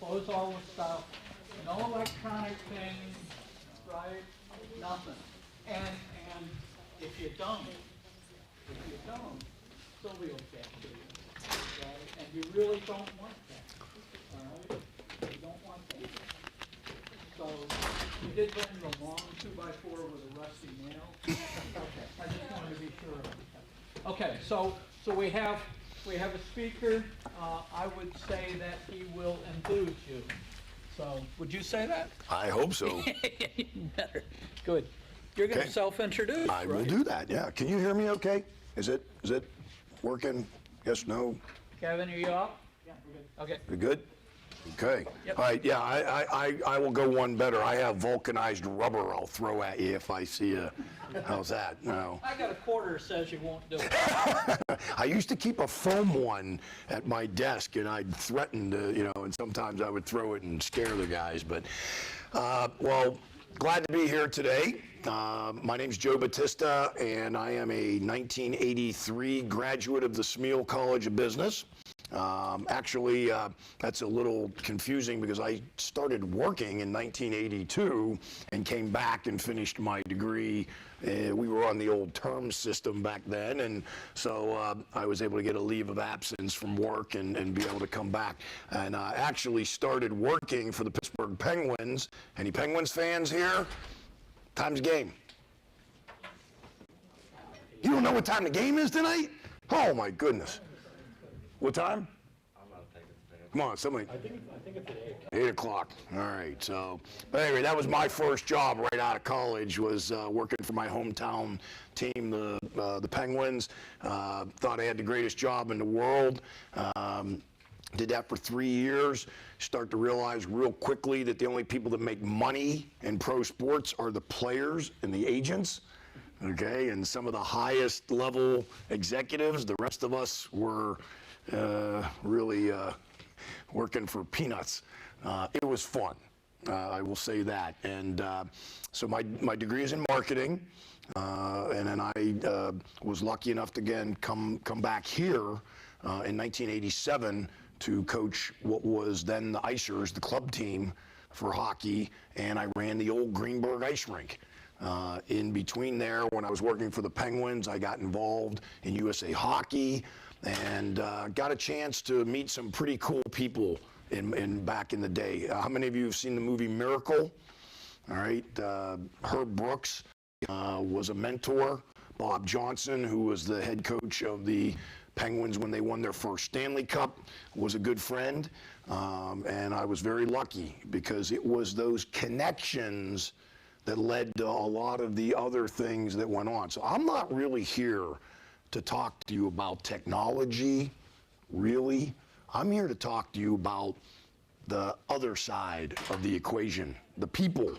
Close all the stuff, no electronic things, right? Nothing. And if you don't, still be okay. Right? And you really don't want that. All right? You don't want that. So you did bring the long 2x4 with a rusty nail. Okay, I just wanted to be sure about that. Okay, so we have a speaker. I would say that he will enthuse you. So, would you say that? I hope so. Better. Good. You're going to self-introduce, I will do that, yeah. Can you hear me okay? Is it working? Yes, no? Kevin, are you up? Yeah, we're good. Okay. We good? Okay. Yep. All right, yeah, I will go one better. I have vulcanized rubber I'll throw at you if I see a, how's that? No. I got a quarter that says you won't do it. I used to keep a foam one at my desk, and I'd threaten to, and sometimes I would throw it and scare the guys. But, well, glad to be here today. My name's Joe Battista, and I am a 1983 graduate of the Smeal College of Business. Actually, that's a little confusing because I started working in 1982 and came back and finished my degree. We were on the old term system back then, and so I was able to get a leave of absence from work and be able to come back. And I actually started working for the Pittsburgh Penguins. Any Penguins fans here? Time's game. You don't know what time the game is tonight? Oh my goodness. What time? I'm not taking it. Come on, somebody. I think it's at 8 o'clock. 8 o'clock. All right. So, but anyway, that was my first job right out of college. Was working for my hometown team, the Penguins. Thought I had the greatest job in the world. Did that for 3 years. Start to realize real quickly that the only people that make money in pro sports are the players and the agents. Okay, and some of the highest level executives. The rest of us were really working for peanuts. It was fun, I will say that. And so my degree is in marketing, and then I was lucky enough to again come back here in 1987 to coach what was then the Icers, the club team for hockey, and I ran the old Greenberg ice rink. In between there, when I was working for the Penguins, I got involved in USA Hockey and got a chance to meet some pretty cool people back in the day. How many of you have seen the movie Miracle? All right, Herb Brooks was a mentor. Bob Johnson, who was the head coach of the Penguins when they won their first Stanley Cup, was a good friend. And I was very lucky because it was those connections that led to a lot of the other things that went on. So I'm not really here to talk to you about technology, really. I'm here to talk to you about the other side of the equation, the people,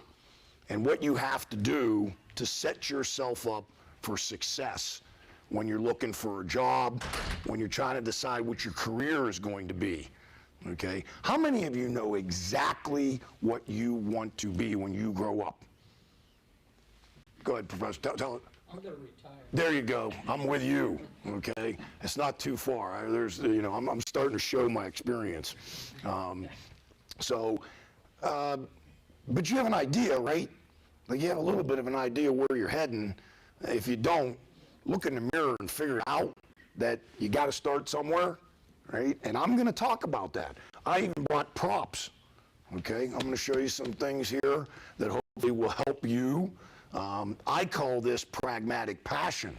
and what you have to do to set yourself up for success when you're looking for a job, when you're trying to decide what your career is going to be. Okay? How many of you know exactly what you want to be when you grow up? Go ahead, Professor. Tell it. I'm going to retire. There you go. I'm with you. Okay, it's not too far. I'm starting to show my experience. But you have an idea, right? Like you have a little bit of an idea where you're heading. If you don't, look in the mirror and figure out that you got to start somewhere, right? And I'm going to talk about that. I even brought props. Okay, I'm going to show you some things here that hopefully will help you. I call this pragmatic passion.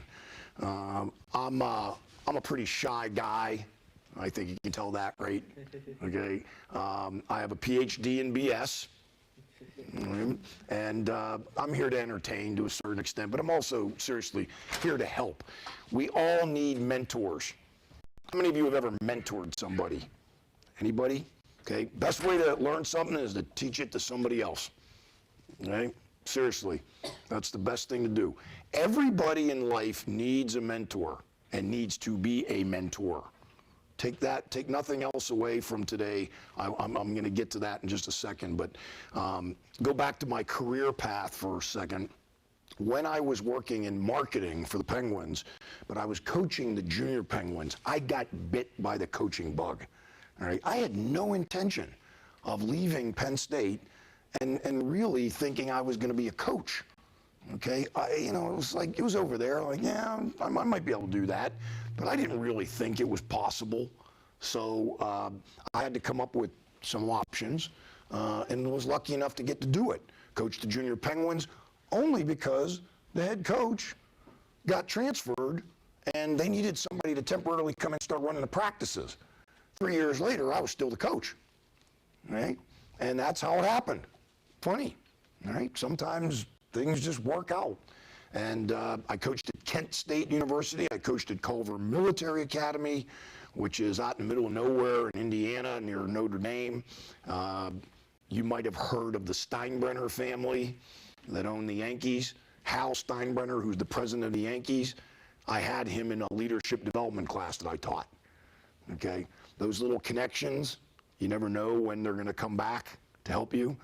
I'm a pretty shy guy. I think you can tell that, right? Okay. I have a PhD in BS. And I'm here to entertain to a certain extent, but I'm also seriously here to help. We all need mentors. How many of you have ever mentored somebody? Anybody? Okay. Best way to learn something is to teach it to somebody else. Okay. Seriously, that's the best thing to do. Everybody in life needs a mentor and needs to be a mentor. Take nothing else away from today. I'm going to get to that in just a second, but go back to my career path for a second. When I was working in marketing for the Penguins, but I was coaching the junior Penguins, I got bit by the coaching bug. All right, I had no intention of leaving Penn State and really thinking I was going to be a coach. Okay, it was like, it was over there, like, yeah, I might be able to do that, but I didn't really think it was possible. So I had to come up with some options, and was lucky enough to get to do it. Coach the junior Penguins, only because the head coach got transferred, and they needed somebody to temporarily come and start running the practices. 3 years later, I was still the coach, right? And that's how it happened. Funny, right? Sometimes things just work out. And I coached at Kent State University. I coached at Culver Military Academy, which is out in the middle of nowhere in Indiana near Notre Dame. You might have heard of the Steinbrenner family that own the Yankees. Hal Steinbrenner, who's the president of the Yankees, I had him in a leadership development class that I taught. Okay, those little connections, you never know when they're going to come back to help you.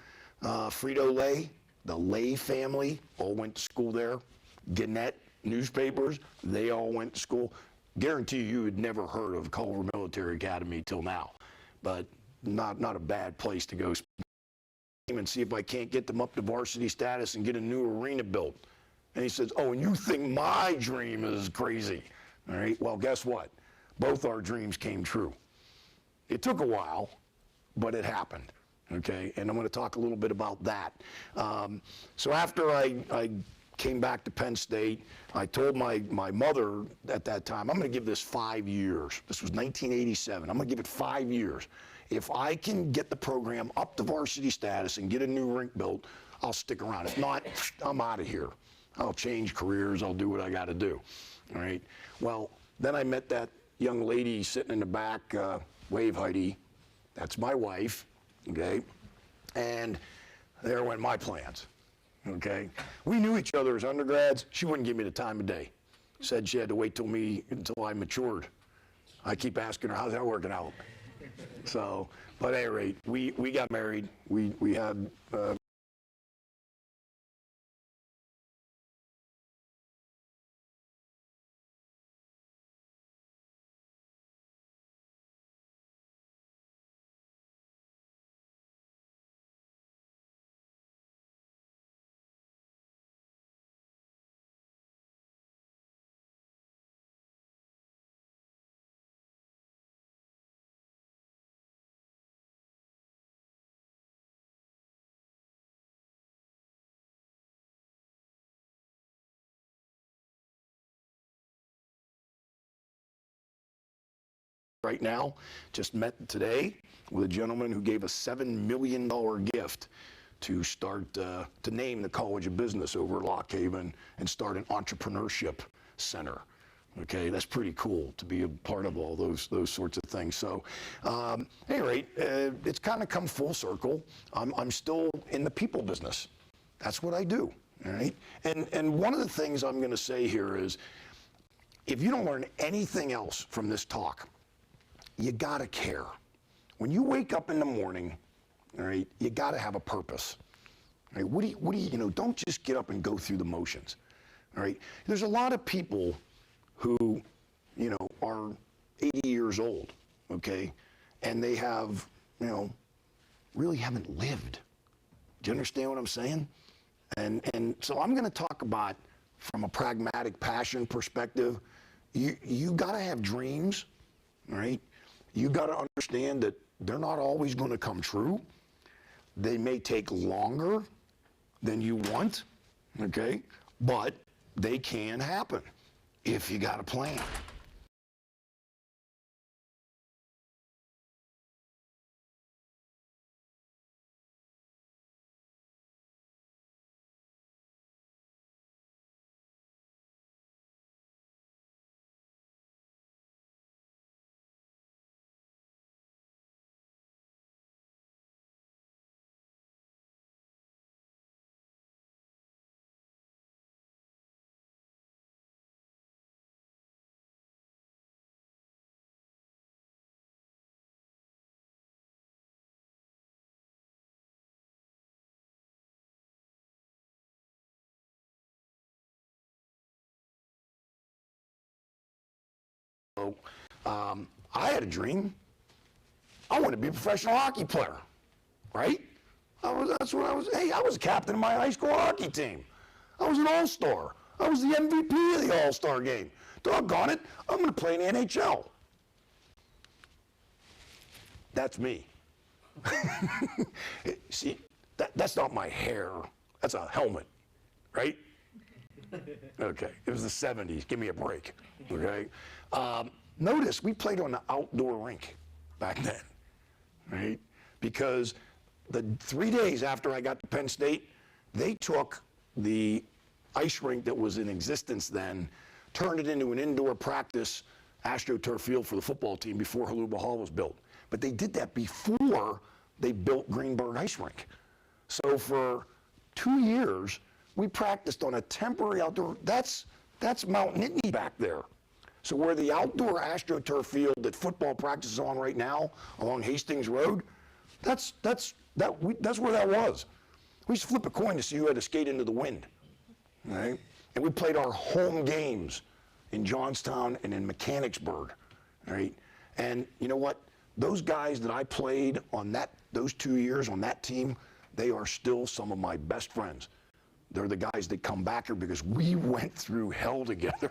Frito-Lay, the Lay family, all went to school there. Gannett newspapers, they all went to school. Guarantee you had never heard of Culver Military Academy till now, but not a bad place to go and see if I can't get them up to varsity status and get a new arena built. And he says, oh, and you think my dream is crazy. All right, well, guess what? Both our dreams came true. It took a while, but it happened, okay? And I'm going to talk a little bit about that. So after I came back to Penn State, I told my mother at that time, I'm going to give this 5 years. This was 1987. I'm going to give it 5 years. If I can get the program up to varsity status and get a new rink built, I'll stick around. If not, I'm out of here. I'll change careers. I'll do what I got to do. All right. Well, then I met that young lady sitting in the back, wave Heidi. That's my wife. Okay. And there went my plans. Okay. We knew each other as undergrads. She wouldn't give me the time of day. Said she had to wait until I matured. I keep asking her, how's that working out? So, but at any rate, we got married. We had right now, just met today with a gentleman who gave a $7 million gift to start, to name the College of Business over at Lock Haven and start an entrepreneurship center. Okay, that's pretty cool to be a part of all those sorts of things. So, at any rate, it's kind of come full circle. I'm still in the people business. That's what I do. All right, and one of the things I'm going to say here is, if you don't learn anything else from this talk, you gotta care. When you wake up in the morning, all right, you gotta have a purpose. All right, what do you don't just get up and go through the motions. All right, there's a lot of people who, are 80 years old, okay, and they have, really haven't lived. Do you understand what I'm saying? And so I'm going to talk about, from a pragmatic passion perspective, you got to have dreams, all right? You got to understand that they're not always going to come true. They may take longer than you want, okay? But they can happen if you got a plan. So I had a dream. I want to be a professional hockey player, right? That's what I was. Hey, I was captain of my high school hockey team. I was an all-star. I was the MVP of the all-star game. Doggone it, I'm going to play in the NHL. That's me. See, that's not my hair. That's a helmet, right? Okay, it was the 70s. Give me a break, okay? Notice we played on the outdoor rink back then, right? Because the 3 days after I got to Penn State, they took the ice rink that was in existence then, turned it into an indoor practice AstroTurf field for the football team before Haluba Hall was built. But they did that before they built Greenberg Ice Rink. So for 2 years, we practiced on a temporary outdoor, that's Mount Nittany back there. So where the outdoor AstroTurf field that football practices on right now along Hastings Road, that's where that was. We used to flip a coin to see who had to skate into the wind, right? And we played our home games in Johnstown and in Mechanicsburg, right? And you know what? Those guys that I played on those 2 years on that team, they are still some of my best friends. They're the guys that come back here because we went through hell together.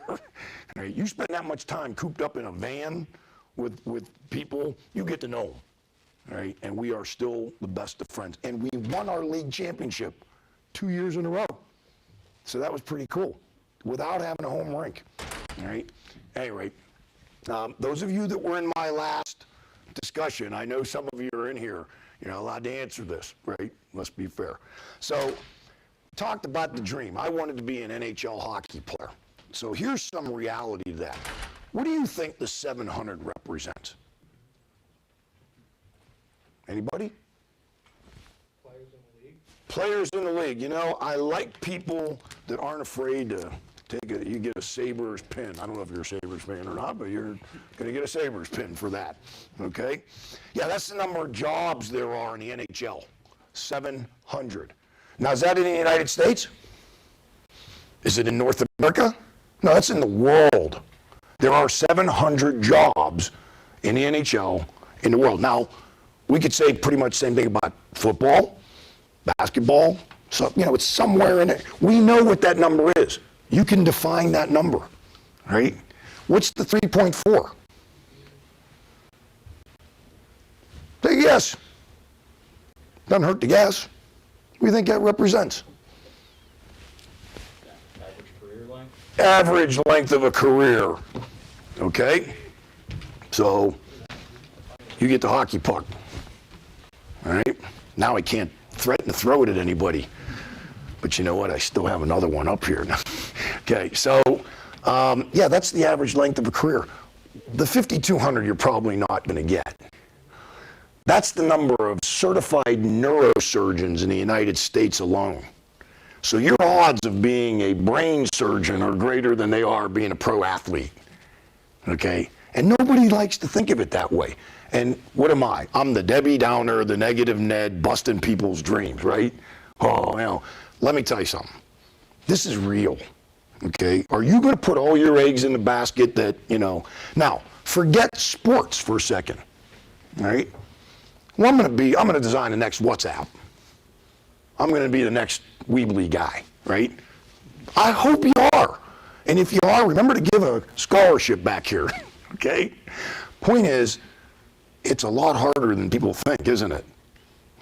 Right? You spend that much time cooped up in a van with people, you get to know them. Right? And we are still the best of friends. And we won our league championship 2 years in a row. So that was pretty cool without having a home rink. All right? Anyway, those of you that were in my last discussion, I know some of you are in here, you're not allowed to answer this, right? Must be fair. So, talked about the dream. I wanted to be an NHL hockey player. So here's some reality to that. What do you think the 700 represents? Anybody? Players in the league. Players in the league. You know, I like people that aren't afraid to you get a Sabres pin. I don't know if you're a Sabres fan or not, but you're going to get a Sabres pin for that, okay? Yeah, that's the number of jobs there are in the NHL, 700. Now, is that in the United States? Is it in North America? No, that's in the world. There are 700 jobs in the NHL in the world. Now, we could say pretty much the same thing about football, basketball. So, you know, it's somewhere in it. We know what that number is. You can define that number, right? What's the 3.4? Take a guess. Doesn't hurt to guess. What do you think that represents? Average career length. Average length of a career, okay? So, you get the hockey puck, all right? Now I can't threaten to throw it at anybody. But you know what? I still have another one up here. Okay, so, yeah, that's the average length of a career. The 5,200 you're probably not going to get. That's the number of certified neurosurgeons in the United States alone. So your odds of being a brain surgeon are greater than they are being a pro athlete. Okay? And nobody likes to think of it that way. And what am I? I'm the Debbie Downer, the negative Ned, busting people's dreams, right? Oh, you know, let me tell you something. This is real. Okay? Are you going to put all your eggs in the basket that, you know? Now, forget sports for a second. All right? Well, I'm going to design the next WhatsApp. I'm going to be the next Weebly guy, right? I hope you are. And if you are, remember to give a scholarship back here, okay? Point is, it's a lot harder than people think, isn't it?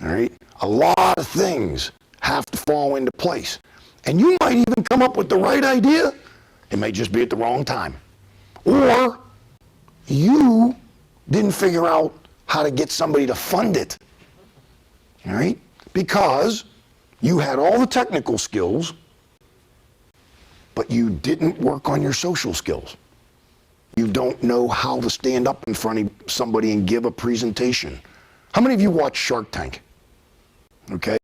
All right? A lot of things have to fall into place. And you might even come up with the right idea. It may just be at the wrong time. Or you didn't figure out how to get somebody to fund it, all right? Because you had all the technical skills, but you didn't work on your social skills. You don't know how to stand up in front of somebody and give a presentation. How many of you watch Shark Tank? Okay?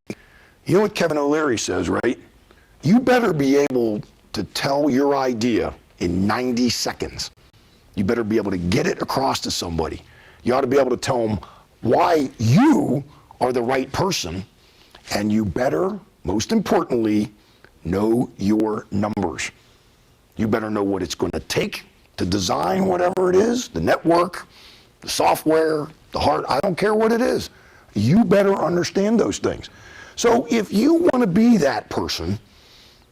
You know what Kevin O'Leary says, right? You better be able to tell your idea in 90 seconds. You better be able to get it across to somebody. You ought to be able to tell them why you are the right person, and you better, most importantly, know your numbers. You better know what it's going to take to design whatever it is, the network, the software, the hard, I don't care what it is. You better understand those things. So if you want to be that person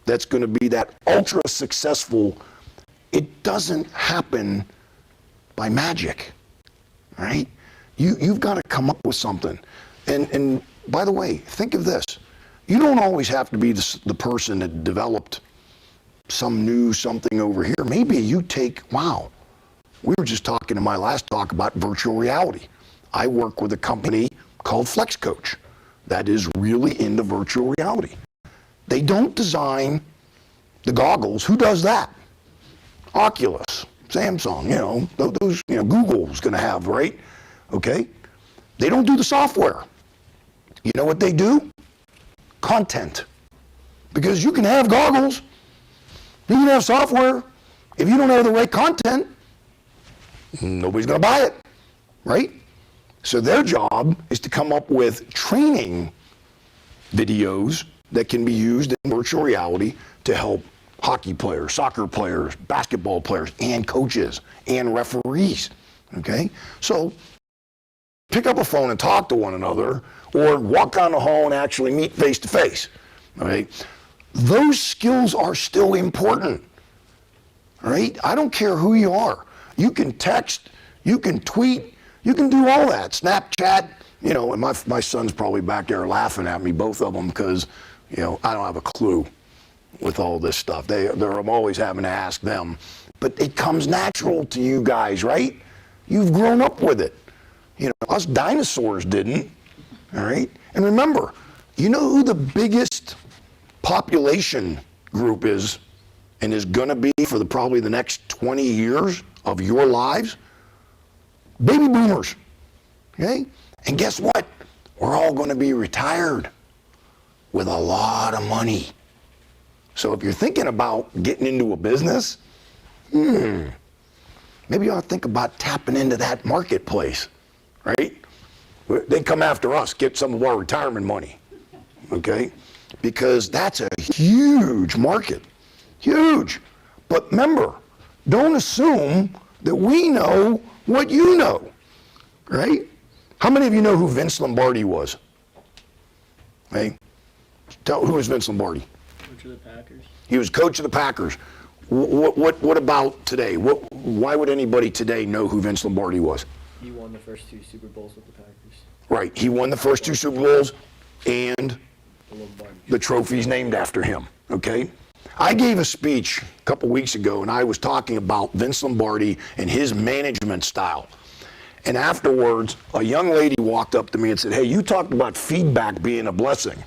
that's going to be that ultra successful, it doesn't happen by magic, right? You've got to come up with something. And by the way, think of this. You don't always have to be the person that developed some new something over here. Maybe you take, wow, we were just talking in my last talk about virtual reality. I work with a company called Flex Coach that is really into virtual reality. They don't design the goggles. Who does that? Oculus, Samsung, those, Google's going to have, right? Okay? They don't do the software. You know what they do? Content. Because you can have goggles, you can have software. If you don't have the right content, nobody's going to buy it, right? So their job is to come up with training videos that can be used in virtual reality to help hockey players, soccer players, basketball players, and coaches, and referees, okay? So pick up a phone and talk to one another, or walk down the hall and actually meet face to face, all right? Those skills are still important, all right? I don't care who you are. You can text, you can tweet, you can do all that. Snapchat, and my son's probably back there laughing at me, both of them, because, I don't have a clue with all this stuff. I'm always having to ask them. But it comes natural to you guys, right? You've grown up with it. Us dinosaurs didn't, all right? And remember, you know who the biggest population group is and is going to be for probably the next 20 years of your lives? Baby boomers, okay? And guess what? We're all going to be retired with a lot of money. So if you're thinking about getting into a business, maybe you ought to think about tapping into that marketplace, right? They come after us, get some of our retirement money, okay? Because that's a huge market, huge. But remember, don't assume that we know what you know, right? How many of you know who Vince Lombardi was? Hey, who was Vince Lombardi? Coach of the Packers. He was coach of the Packers. What about today? Why would anybody today know who Vince Lombardi was? He won the first 2 Super Bowls with the Packers. Right, he won the first 2 Super Bowls, and the trophy's named after him, okay? I gave a speech a couple weeks ago, and I was talking about Vince Lombardi and his management style. And afterwards, a young lady walked up to me and said, hey, you talked about feedback being a blessing.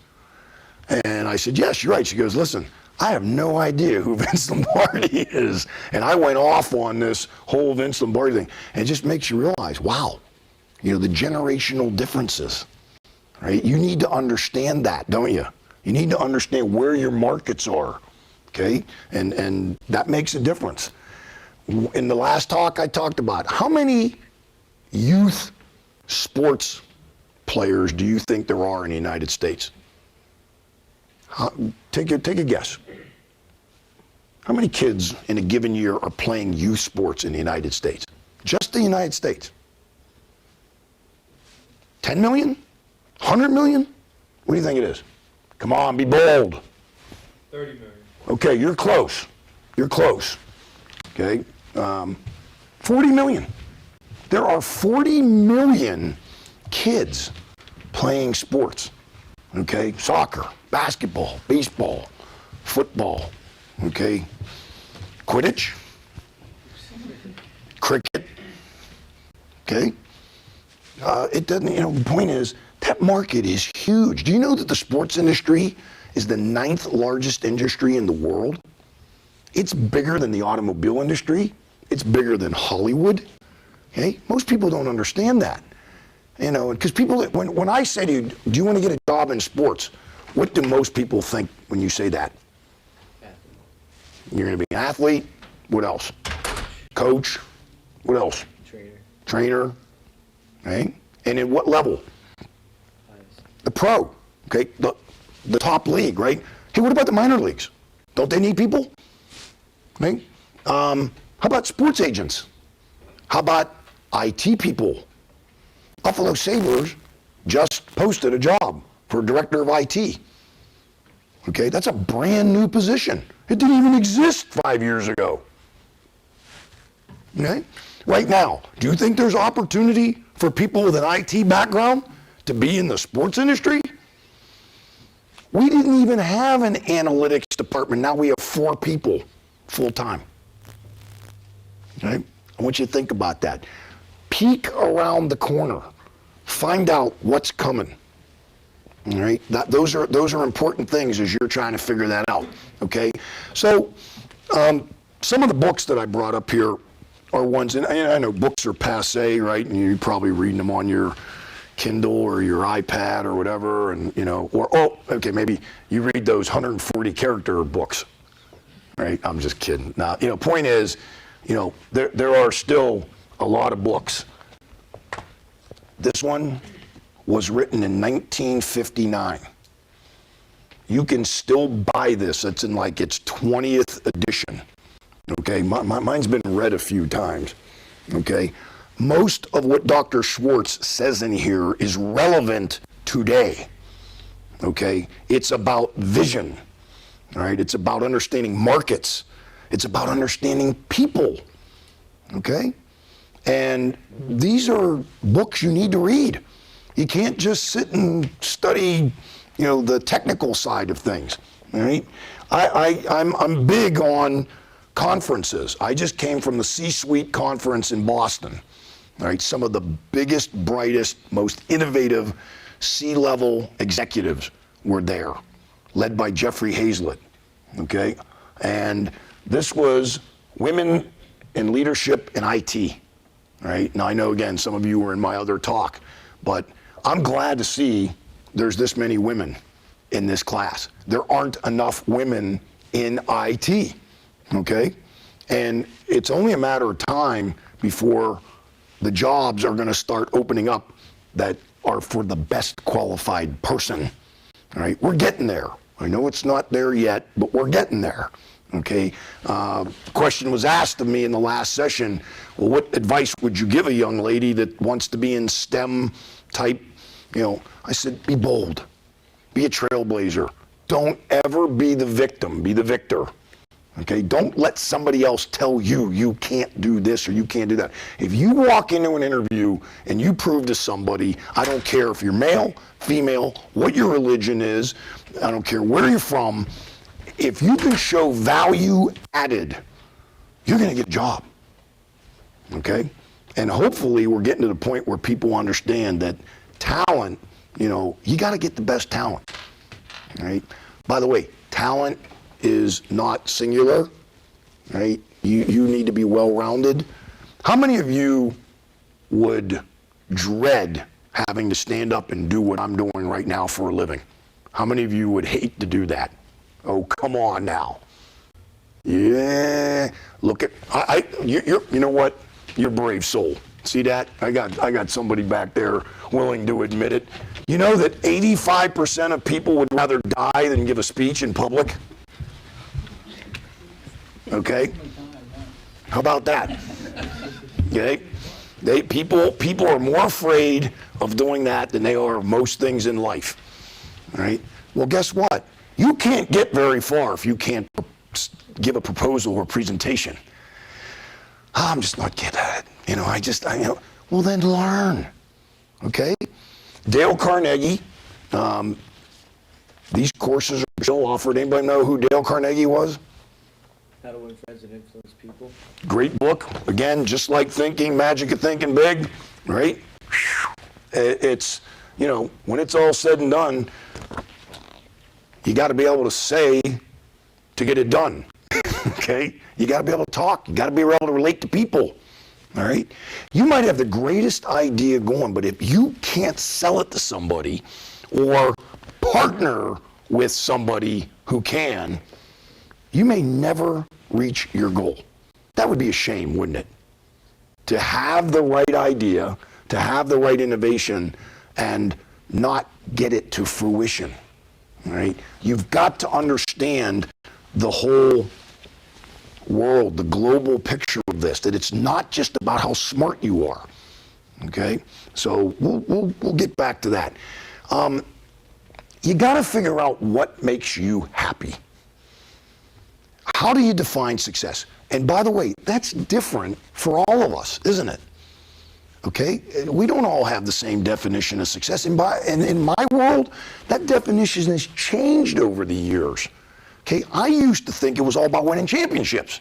And I said, yes, you're right. She goes, listen, I have no idea who Vince Lombardi is. And I went off on this whole Vince Lombardi thing. And it just makes you realize, wow, the generational differences, right? You need to understand that, don't you? You need to understand where your markets are, okay? And that makes a difference. In the last talk, I talked about how many youth sports players do you think there are in the United States? Take a guess. How many kids in a given year are playing youth sports in the United States? Just the United States. 10 million? 100 million? What do you think it is? Come on, be bold. 30 million. Okay, you're close. You're close. Okay, 40 million. There are 40 million kids playing sports. Okay, soccer, basketball, baseball, football, okay, Quidditch, cricket, okay. It doesn't, the point is, that market is huge. Do you know that the sports industry is the 9th largest industry in the world? It's bigger than the automobile industry. It's bigger than Hollywood. Okay? Most people don't understand that. Because people, when I say to you, do you want to get a job in sports? What do most people think when you say that? Athlete. You're going to be an athlete. What else? Coach. What else? Trainer. Okay? And in what level? The pro. Okay? The top league, right? Hey, what about the minor leagues? Don't they need people? Okay? How about sports agents? How about IT people. Buffalo Sabres just posted a job for director of IT. Okay, that's a brand new position. It didn't even exist 5 years ago. Okay, right now, do you think there's opportunity for people with an IT background to be in the sports industry? We didn't even have an analytics department. Now we have 4 people full time. Okay, I want you to think about that. Peek around the corner. Find out what's coming. All right, those are important things as you're trying to figure that out. Okay, so some of the books that I brought up here are ones, and I know books are passé, right? And you're probably reading them on your Kindle or your iPad or whatever, and okay, maybe you read those 140 character books, right? I'm just kidding. Now, point is, there are still a lot of books. This one was written in 1959. You can still buy this. It's in like its 20th edition. Okay, mine's been read a few times. Okay, most of what Dr. Schwartz says in here is relevant today. Okay, it's about vision. All right, it's about understanding markets. It's about understanding people. Okay, and these are books you need to read. You can't just sit and study, the technical side of things. All right, I'm big on conferences. I just came from the C-suite conference in Boston. All right, some of the biggest, brightest, most innovative C-level executives were there, led by Jeffrey Hazlett. Okay, and this was women in leadership in IT. All right, now I know again some of you were in my other talk, but I'm glad to see there's this many women in this class. There aren't enough women in IT, okay? And it's only a matter of time before the jobs are gonna start opening up that are for the best qualified person, all right? We're getting there. I know it's not there yet, but we're getting there, okay? Question was asked of me in the last session, well, what advice would you give a young lady that wants to be in STEM type, I said, be bold, be a trailblazer. Don't ever be the victim, be the victor. Okay, don't let somebody else tell you you can't do this or you can't do that. If you walk into an interview and you prove to somebody, I don't care if you're male, female, what your religion is, I don't care where you're from, if you can show value added, you're gonna get a job, okay? And hopefully we're getting to the point where people understand that talent, you got to get the best talent, right? By the way, talent is not singular, right? You need to be well-rounded. How many of you would dread having to stand up and do what I'm doing right now for a living? How many of you would hate to do that? Oh, come on now. Yeah, look at, you know what? You're a brave soul. See that? I got somebody back there willing to admit it. You know that 85% of people would rather die than give a speech in public? Okay? How about that? Okay? People are more afraid of doing that than they are of most things in life. All right? Well, guess what? You can't get very far if you can't give a proposal or presentation. I'm just not good at it. Well, then learn, okay? Dale Carnegie, these courses are still offered. Anybody know who Dale Carnegie was? How to Win Friends and Influence People. Great book. Again, just like Thinking, Magic of Thinking Big, right? It's, when it's all said and done, you got to be able to say to get it done, okay? You got to be able to talk. You got to be able to relate to people. All right? You might have the greatest idea going, but if you can't sell it to somebody or partner with somebody who can, you may never reach your goal. That would be a shame, wouldn't it? To have the right idea, to have the right innovation, and not get it to fruition. All right? You've got to understand the whole world, the global picture of this, that it's not just about how smart you are. Okay? So we'll get back to that. You got to figure out what makes you happy. How do you define success? And by the way, that's different for all of us, isn't it? Okay? We don't all have the same definition of success. And in my world, that definition has changed over the years. Okay? I used to think it was all about winning championships.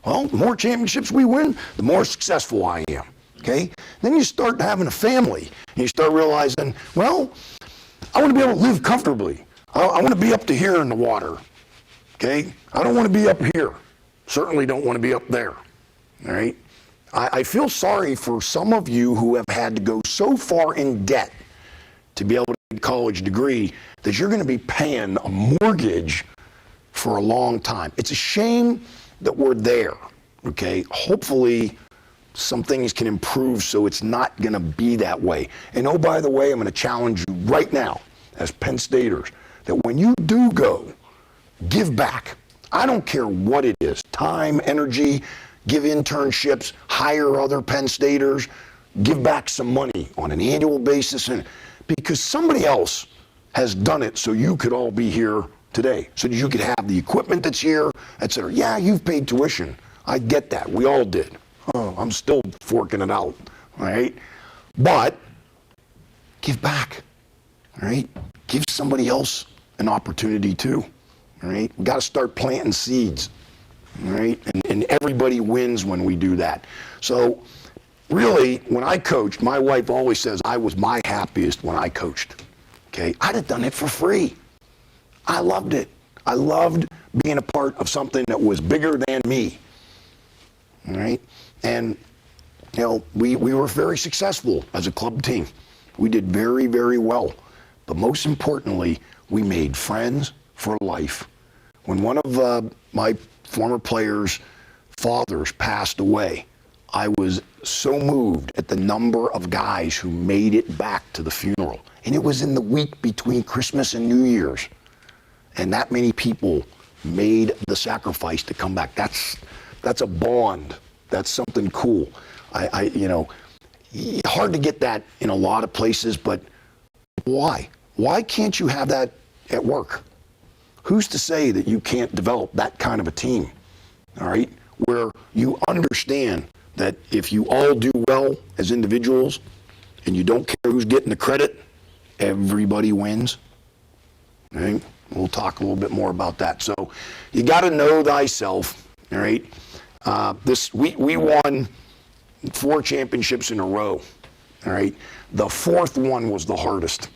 Well, the more championships we win, the more successful I am. Okay? Then you start having a family, and you start realizing, well, I want to be able to live comfortably. I want to be up to here in the water. Okay? I don't want to be up here. Certainly don't want to be up there. All right? I feel sorry for some of you who have had to go so far in debt to be able to get a college degree that you're going to be paying a mortgage for a long time. It's a shame that we're there. Okay? Hopefully some things can improve so it's not going to be that way. And oh, by the way, I'm going to challenge you right now as Penn Staters that when you do go, give back. I don't care what it is, time, energy, give internships, hire other Penn Staters, give back some money on an annual basis, and because somebody else has done it so you could all be here today, so that you could have the equipment that's here, et cetera. Yeah, you've paid tuition. I get that. We all did. Oh, I'm still forking it out, all right? But give back, all right? Give somebody else an opportunity too, all right? We got to start planting seeds, all right? And everybody wins when we do that. So really, when I coach, my wife always says I was my happiest when I coached, okay? I'd have done it for free. I loved it. I loved being a part of something that was bigger than me, all right? And, you know, we were very successful as a club team. We did very, very well. But most importantly, we made friends for life. When one of my former players' fathers passed away, I was so moved at the number of guys who made it back to the funeral. And it was in the week between Christmas and New Year's. And that many people made the sacrifice to come back. That's a bond. That's something cool. You know, hard to get that in a lot of places, but why? Why can't you have that at work? Who's to say that you can't develop that kind of a team, all right, where you understand that if you all do well as individuals and you don't care who's getting the credit, everybody wins, all right? We'll talk a little bit more about that. So you got to know thyself, all right? We won 4 championships in a row, all right? The 4th one was the hardest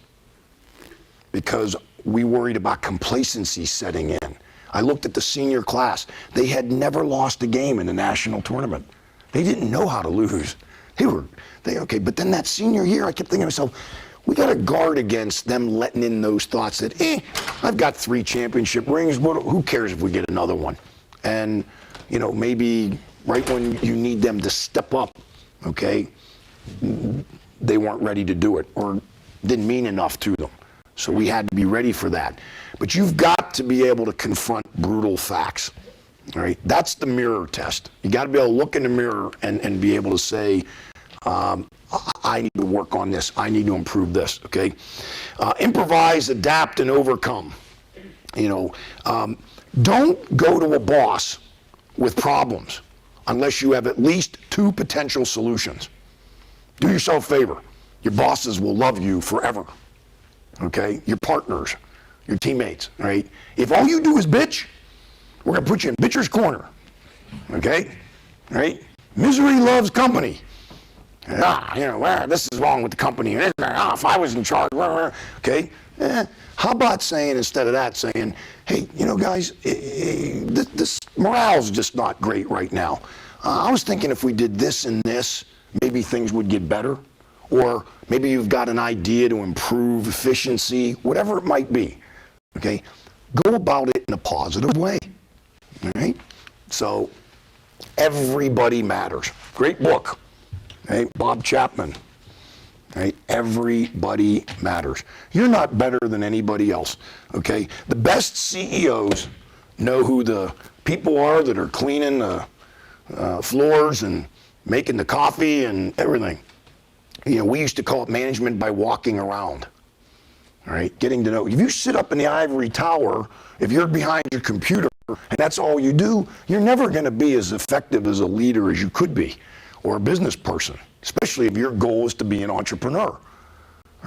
because we worried about complacency setting in. I looked at the senior class. They had never lost a game in the national tournament. They didn't know how to lose. Okay, but then that senior year, I kept thinking to myself, we got to guard against them letting in those thoughts that, I've got 3 championship rings. Who cares if we get another one? And, you know, maybe right when you need them to step up, okay, they weren't ready to do it or didn't mean enough to them. So we had to be ready for that. But you've got to be able to confront brutal facts, all right? That's the mirror test. You got to be able to look in the mirror and be able to say, I need to work on this. I need to improve this, okay? Improvise, adapt, and overcome. You know, don't go to a boss with problems unless you have at least 2 potential solutions. Do yourself a favor. Your bosses will love you forever, okay? Your partners, your teammates, right? If all you do is bitch, we're going to put you in bitcher's corner, okay? Right? Misery loves company. You know, this is wrong with the company. If I was in charge, okay? How about saying, instead of that, saying, hey, you know, guys, this morale's just not great right now. I was thinking if we did this and this, maybe things would get better. Or maybe you've got an idea to improve efficiency, whatever it might be, okay? Go about it in a positive way, all right? So everybody matters. Great book. Hey, Bob Chapman, right? Everybody matters. You're not better than anybody else, okay? The best CEOs know who the people are that are cleaning the floors and making the coffee and everything. You know, we used to call it management by walking around. All right, getting to know. If you sit up in the ivory tower, if you're behind your computer and that's all you do, you're never going to be as effective as a leader as you could be, or a business person, especially if your goal is to be an entrepreneur.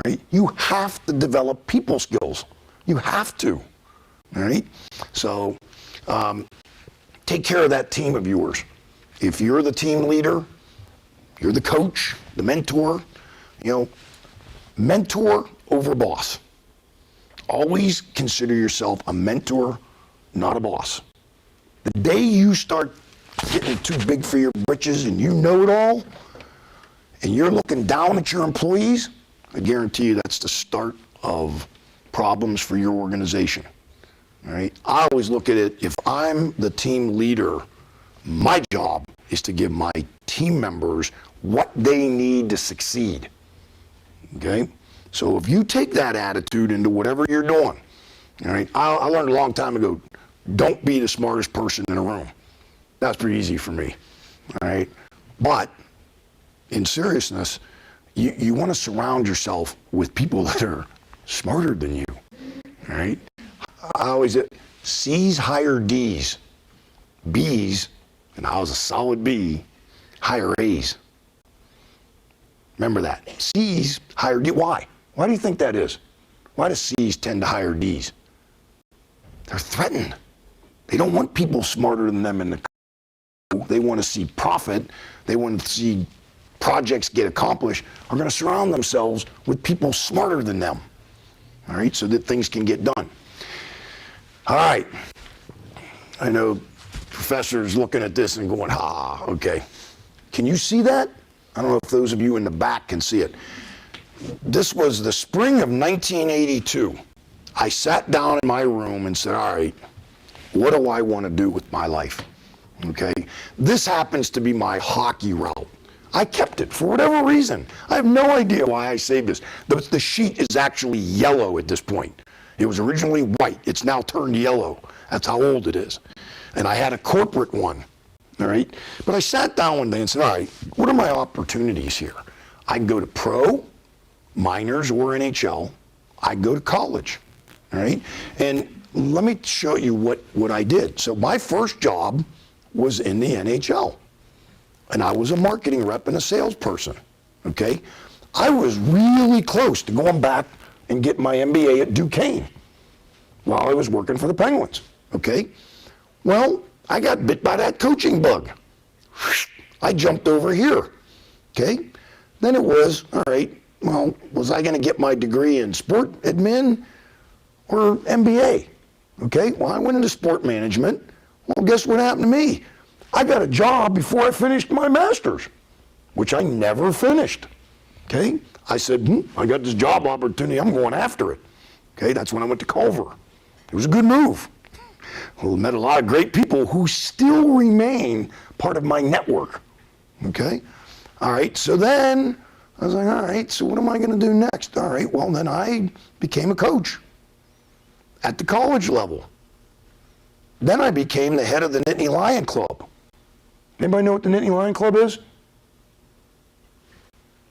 Right? You have to develop people skills. You have to. All right? So take care of that team of yours. If you're the team leader, you're the coach, the mentor, you know, mentor over boss. Always consider yourself a mentor, not a boss. The day you start getting too big for your britches and you know it all, and you're looking down at your employees, I guarantee you that's the start of problems for your organization. All right? I always look at it, if I'm the team leader, my job is to give my team members what they need to succeed. Okay? So if you take that attitude into whatever you're doing, all right? I learned a long time ago, don't be the smartest person in a room. That's pretty easy for me. All right? But in seriousness, you want to surround yourself with people that are smarter than you. All right? I always say, C's hire D's. B's, and I was a solid B, hire A's. Remember that. C's hire D. Why? Why do you think that is? Why do C's tend to hire D's? They're threatened. They don't want people smarter than them in the company. They want to see profit. They want to see projects get accomplished. Are going to surround themselves with people smarter than them. All right, so that things can get done. All right. I know professors looking at this and going, okay. Can you see that? I don't know if those of you in the back can see it. This was the spring of 1982. I sat down in my room and said, all right, what do I want to do with my life? Okay? This happens to be my hockey route. I kept it for whatever reason. I have no idea why I saved this. The sheet is actually yellow at this point. It was originally white. It's now turned yellow. That's how old it is. And I had a corporate one. All right? But I sat down one day and said, all right, what are my opportunities here? I can go to pro, minors, or NHL. I go to college. All right? And let me show you what I did. So my first job was in the NHL. And I was a marketing rep and a salesperson. Okay? I was really close to going back and get my MBA at Duquesne while I was working for the Penguins. Okay? Well, I got bit by that coaching bug. I jumped over here. Okay? Then it was, all right, well, was I going to get my degree in sport admin or MBA? Okay? Well, I went into sport management. Well, guess what happened to me? I got a job before I finished my master's, which I never finished. Okay? I said, I got this job opportunity. I'm going after it. Okay? That's when I went to Culver. It was a good move. Well, met a lot of great people who still remain part of my network. Okay? All right, so then I was like, all right, so what am I going to do next? All right, well, then I became a coach at the college level. Then I became the head of the Nittany Lion Club. Anybody know what the Nittany Lion Club is?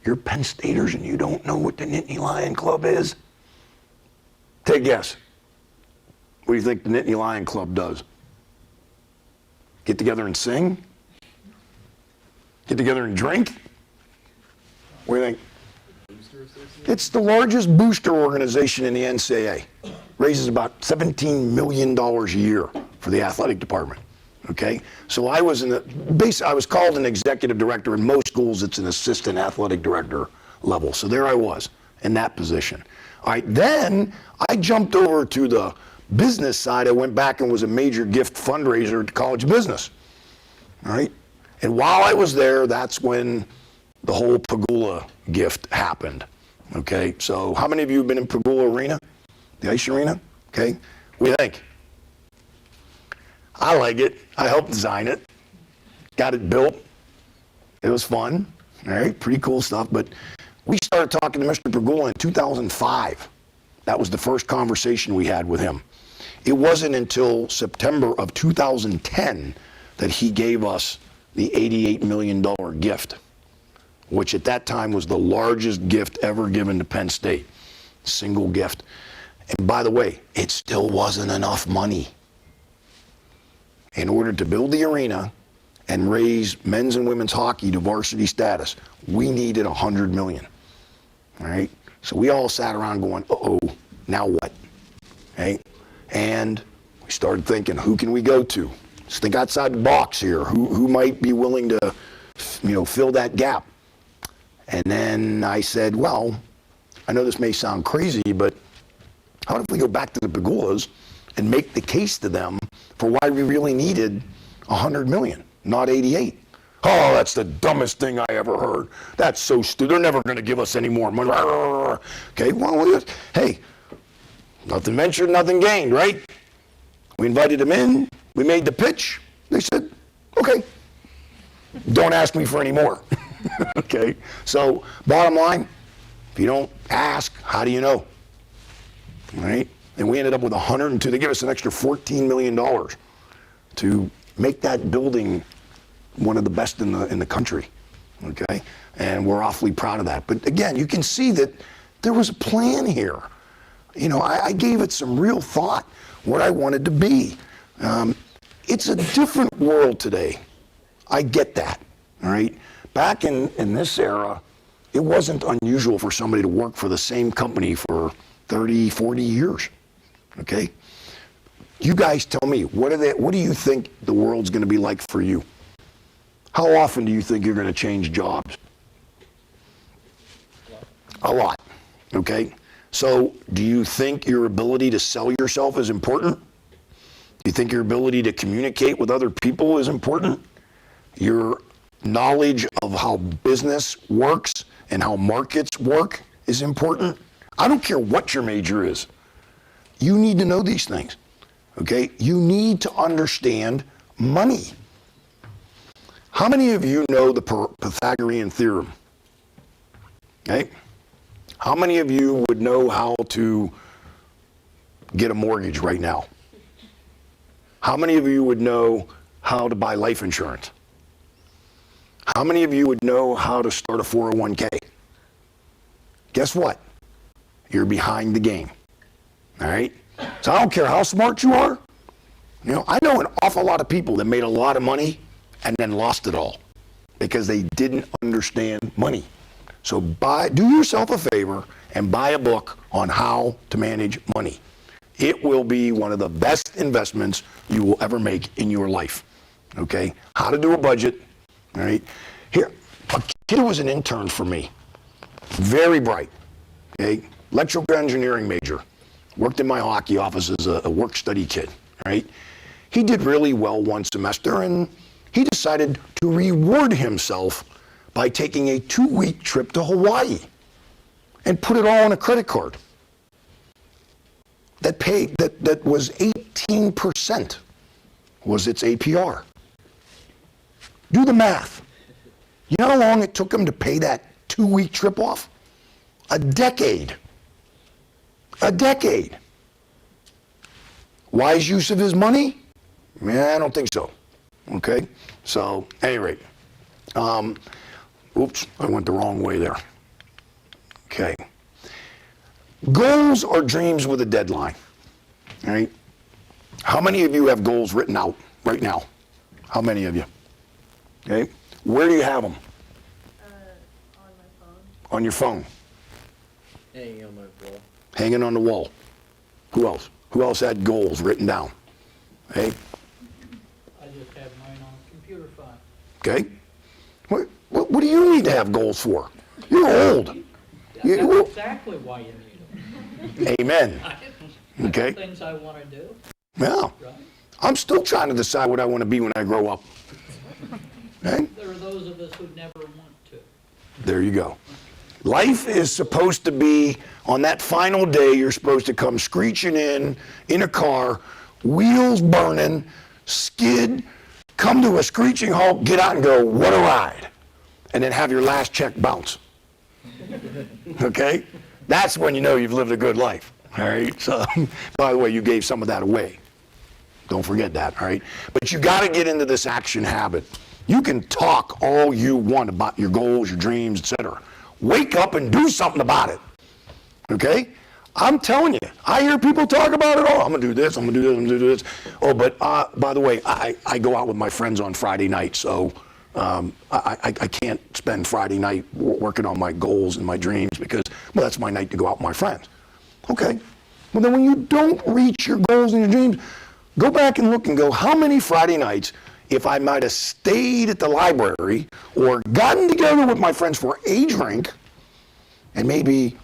You're Penn Staters and you don't know what the Nittany Lion Club is? Take a guess. What do you think the Nittany Lion Club does? Get together and sing? Get together and drink? What do you think? It's the largest booster organization in the NCAA. Raises about $17 million a year for the athletic department. Okay? So I was I was called an executive director. In most schools, it's an assistant athletic director level. So there I was in that position. All right, then I jumped over to the business side. I went back and was a major gift fundraiser at the College of Business. All right? And while I was there, that's when the whole Pagula gift happened. Okay? So how many of you have been in Pagula Arena? The ice arena? Okay? What do you think? I like it. I helped design it. Got it built. It was fun. All right? Pretty cool stuff. But we started talking to Mr. Pagula in 2005. That was the first conversation we had with him. It wasn't until September of 2010 that he gave us the $88 million gift, which at that time was the largest gift ever given to Penn State. Single gift. And by the way, it still wasn't enough money. In order to build the arena and raise men's and women's hockey to varsity status, we needed $100 million. All right? So we all sat around going, uh-oh, now what? Okay? And we started thinking, who can we go to? Let's think outside the box here. Who might be willing to, fill that gap? And then I said, well, I know this may sound crazy, but how if we go back to the Pagulas and make the case to them for why we really needed $100 million, not 88? Oh, that's the dumbest thing I ever heard. That's so stupid. They're never going to give us any more money. Okay, well, hey, nothing ventured, nothing gained, right? We invited them in. We made the pitch. They said, okay, don't ask me for any more. Okay, so bottom line, if you don't ask, how do you know? All right? And we ended up with 102. They gave us an extra $14 million to make that building one of the best in the country. Okay? And we're awfully proud of that. But again, you can see that there was a plan here. I gave it some real thought, what I wanted to be. It's a different world today. I get that. All right? Back in this era, it wasn't unusual for somebody to work for the same company for 30, 40 years. Okay? You guys tell me, what do you think the world's going to be like for you? How often do you think you're going to change jobs? A lot. Okay? So, do you think your ability to sell yourself is important? Do you think your ability to communicate with other people is important? Your knowledge of how business works and how markets work is important? I don't care what your major is. You need to know these things. Okay? You need to understand money. How many of you know the Pythagorean theorem? Okay? How many of you would know how to get a mortgage right now? How many of you would know how to buy life insurance? How many of you would know how to start a 401k? Guess what? You're behind the game. All right? So I don't care how smart you are. I know an awful lot of people that made a lot of money and then lost it all because they didn't understand money. So do yourself a favor and buy a book on how to manage money. It will be one of the best investments you will ever make in your life. Okay? How to do a budget. All right? Here, a kid who was an intern for me, very bright, okay? Electrical engineering major, worked in my hockey office as a work-study kid, right? He did really well one semester, and he decided to reward himself by taking a 2-week trip to Hawaii and put it all on a credit card that was 18% was its APR. Do the math. You know how long it took him to pay that 2-week trip off? A decade. A decade. Wise use of his money? I don't think so. Okay? So, at any rate. Oops, I went the wrong way there. Okay. Goals are dreams with a deadline. All right? How many of you have goals written out right now? How many of you? Okay? Where do you have them? On my phone. On your phone. Hanging on my wall. Hanging on the wall. Who else? Who else had goals written down? Hey? I just have mine on computer file. Okay? What do you need to have goals for? You're old. That's exactly why you need them. Amen. I Okay? got things I want to do, Yeah. right? I'm still trying to decide what I want to be when I grow up. Okay? There are those of us who never want to. There you go. Life is supposed to be, on that final day, you're supposed to come screeching in a car, wheels burning, skid, come to a screeching halt, get out and go, what a ride. And then have your last check bounce. Okay? That's when you know you've lived a good life. all right? So, by the way, you gave some of that away. Don't forget that, all right? But you got to get into this action habit. You can talk all you want about your goals, your dreams, etc. Wake up and do something about it, okay? I'm telling you, I hear people talk about it. Oh, I'm going to do this, I'm going to do this, I'm going to do this. Oh, but by the way, I go out with my friends on Friday night, so I can't spend Friday night working on my goals and my dreams because, well, that's my night to go out with my friends. Okay. Well, then when you don't reach your goals and your dreams, go back and look and go, how many Friday nights, if I might have stayed at the library or gotten together with my friends for a drink and maybe,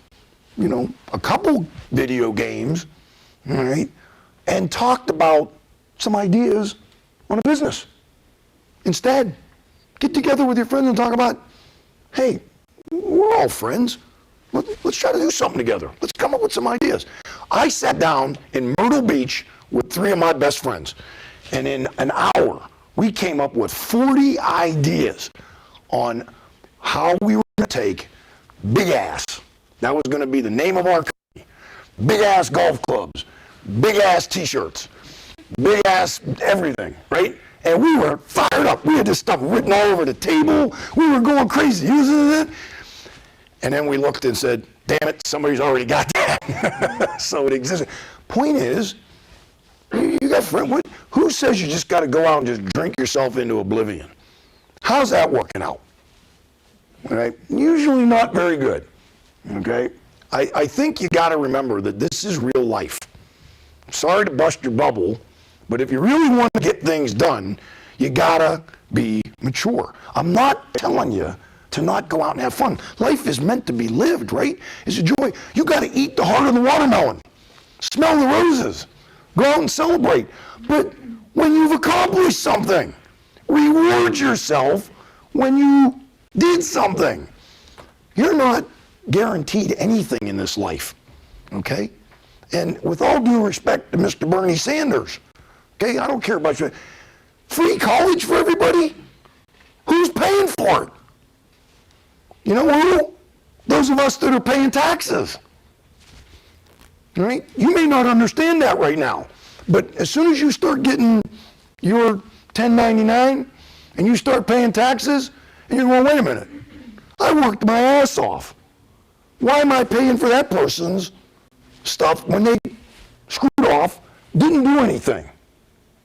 you know, a couple video games, all right, and talked about some ideas on a business. Instead, get together with your friends and talk about, hey, we're all friends. Let's try to do something together. Let's come up with some ideas. I sat down in Myrtle Beach with 3 of my best friends, and in an hour, we came up with 40 ideas on how we were going to take Big Ass. That was going to be the name of our company. Big Ass golf clubs, big ass t-shirts, big ass everything, right? And we were fired up. We had this stuff written all over the table. We were going crazy using it. And then we looked and said, damn it, somebody's already got that. So it existed. Point is, you got friends. Who says you just got to go out and just drink yourself into oblivion? How's that working out? All right? Usually not very good. Okay? I think you got to remember that this is real life. Sorry to bust your bubble, but if you really want to get things done, you got to be mature. I'm not telling you to not go out and have fun. Life is meant to be lived, right? It's a joy. You got to eat the heart of the watermelon. Smell the roses. Go out and celebrate. But when you've accomplished something, reward yourself when you did something. You're not guaranteed anything in this life, okay? And with all due respect to Mr. Bernie Sanders, okay, I don't care about you. Free college for everybody? Who's paying for it? You know who? Those of us that are paying taxes. All right? You may not understand that right now, but as soon as you start getting your 1099 and you start paying taxes, and you're going, wait a minute, I worked my ass off. Why am I paying for that person's stuff when they screwed off, didn't do anything?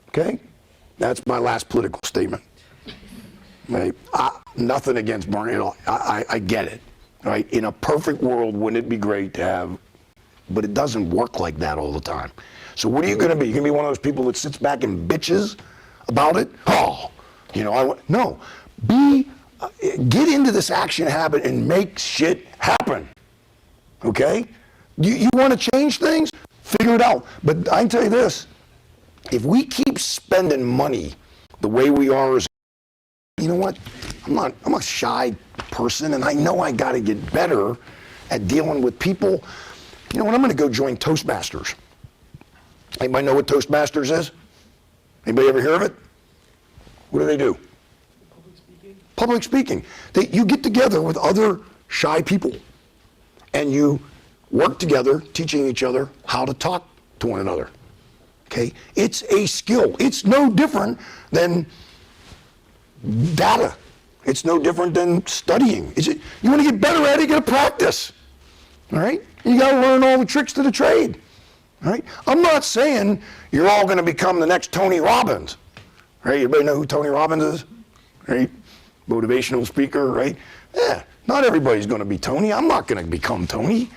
Okay? That's my last political statement. Right? Nothing against Bernie at all. I get it. Right? In a perfect world, wouldn't it be great to have, but it doesn't work like that all the time. So what are you going to be? You're going to be one of those people that sits back and bitches about it? Oh, you know, no. Get into this action habit and make shit happen. Okay? You want to change things? Figure it out. But I can tell you this, if we keep spending money the way we are, you know what? I'm a shy person, and I know I got to get better at dealing with people. You know what? I'm going to go join Toastmasters. Anybody know what Toastmasters is? Anybody ever hear of it? What do they do? Public speaking. You get together with other shy people, and you work together, teaching each other how to talk to one another. Okay? It's a skill. It's no different than data. It's no different than studying. You want to get better at it, you got to practice. All right? You got to learn all the tricks to the trade. All right? I'm not saying you're all going to become the next Tony Robbins. Right? Everybody know who Tony Robbins is? Right? Motivational speaker, right? Yeah, not everybody's going to be Tony. I'm not going to become Tony.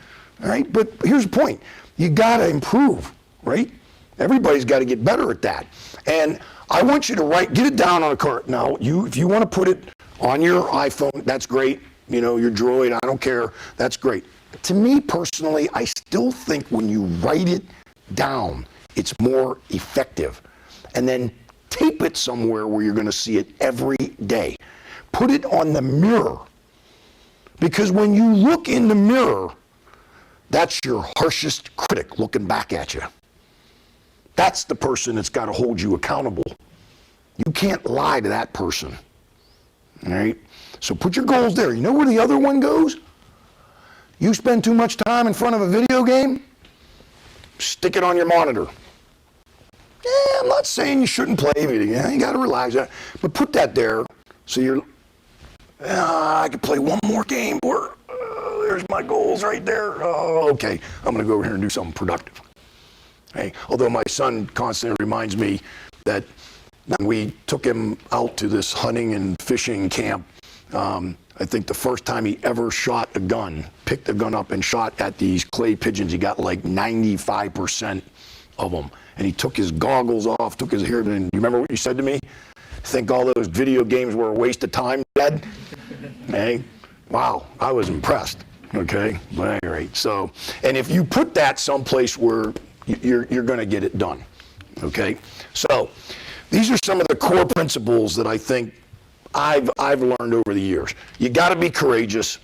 All right? But here's the point. You got to improve, right? Everybody's got to get better at that. And I want you to get it down on a card. Now, if you want to put it on your iPhone, that's great. You know, your Droid, I don't care. That's great. To me personally, I still think when you write it down, it's more effective. And then tape it somewhere where you're going to see it every day. Put it on the mirror. Because when you look in the mirror, that's your harshest critic looking back at you. That's the person that's got to hold you accountable. You can't lie to that person. All right? So put your goals there. You know where the other one goes? You spend too much time in front of a video game, Stick it on your monitor. Yeah, I'm not saying you shouldn't play video games. You got to relax. But put that there so you're, I could play one more game, or there's my goals right there. Oh, okay, I'm going to go over here and do something productive. Hey, although my son constantly reminds me that when we took him out to this hunting and fishing camp, I think the first time he ever shot a gun, picked a gun up and shot at these clay pigeons, he got like 95% of them. And he took his goggles off, took his hair, and you remember what you said to me? Think all those video games were a waste of time, Dad? Hey, wow, I was impressed, okay? But at any rate, so, and if you put that someplace where you're going to get it done, okay? So, these are some of the core principles that I think I've learned over the years. You got to be courageous.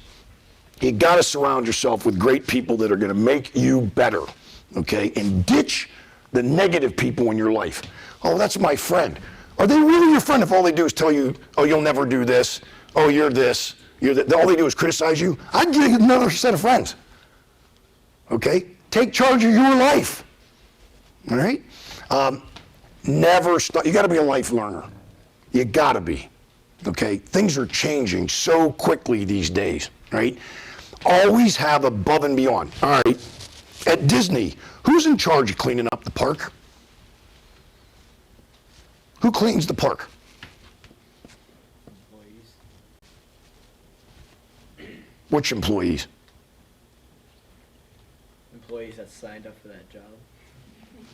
You got to surround yourself with great people that are going to make you better, okay? And ditch the negative people in your life. Oh, that's my friend. Are they really your friend if all they do is tell you, oh, you'll never do this, oh, you're this, you're that? All they do is criticize you? I'd get another set of friends, okay? Take charge of your life, all right? Never stop. You got to be a life learner. You got to be, okay? Things are changing so quickly these days, right? Always have above and beyond. All right, at Disney, who's in charge of cleaning up the park? Who cleans the park? Which employees? Employees that signed up for that job.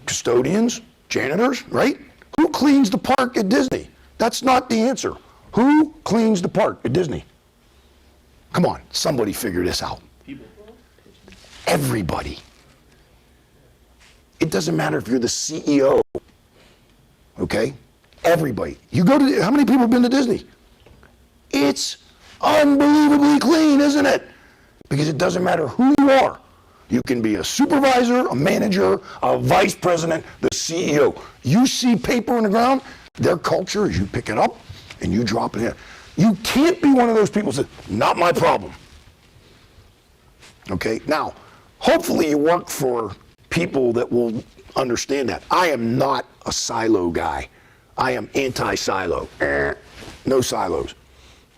Custodians, janitors, right? Who cleans the park at Disney? That's not the answer. Who cleans the park at Disney? Come on, somebody figure this out. People. Everybody. It doesn't matter if you're the CEO, okay? Everybody. You go to, how many people have been to Disney? It's unbelievably clean, isn't it? Because it doesn't matter who you are. You can be a supervisor, a manager, a vice president, the CEO. You see paper on the ground, their culture is you pick it up and you drop it in. You can't be one of those people who say, not my problem. Okay, now, hopefully you work for people that will understand that. I am not a silo guy. I am anti-silo. No silos.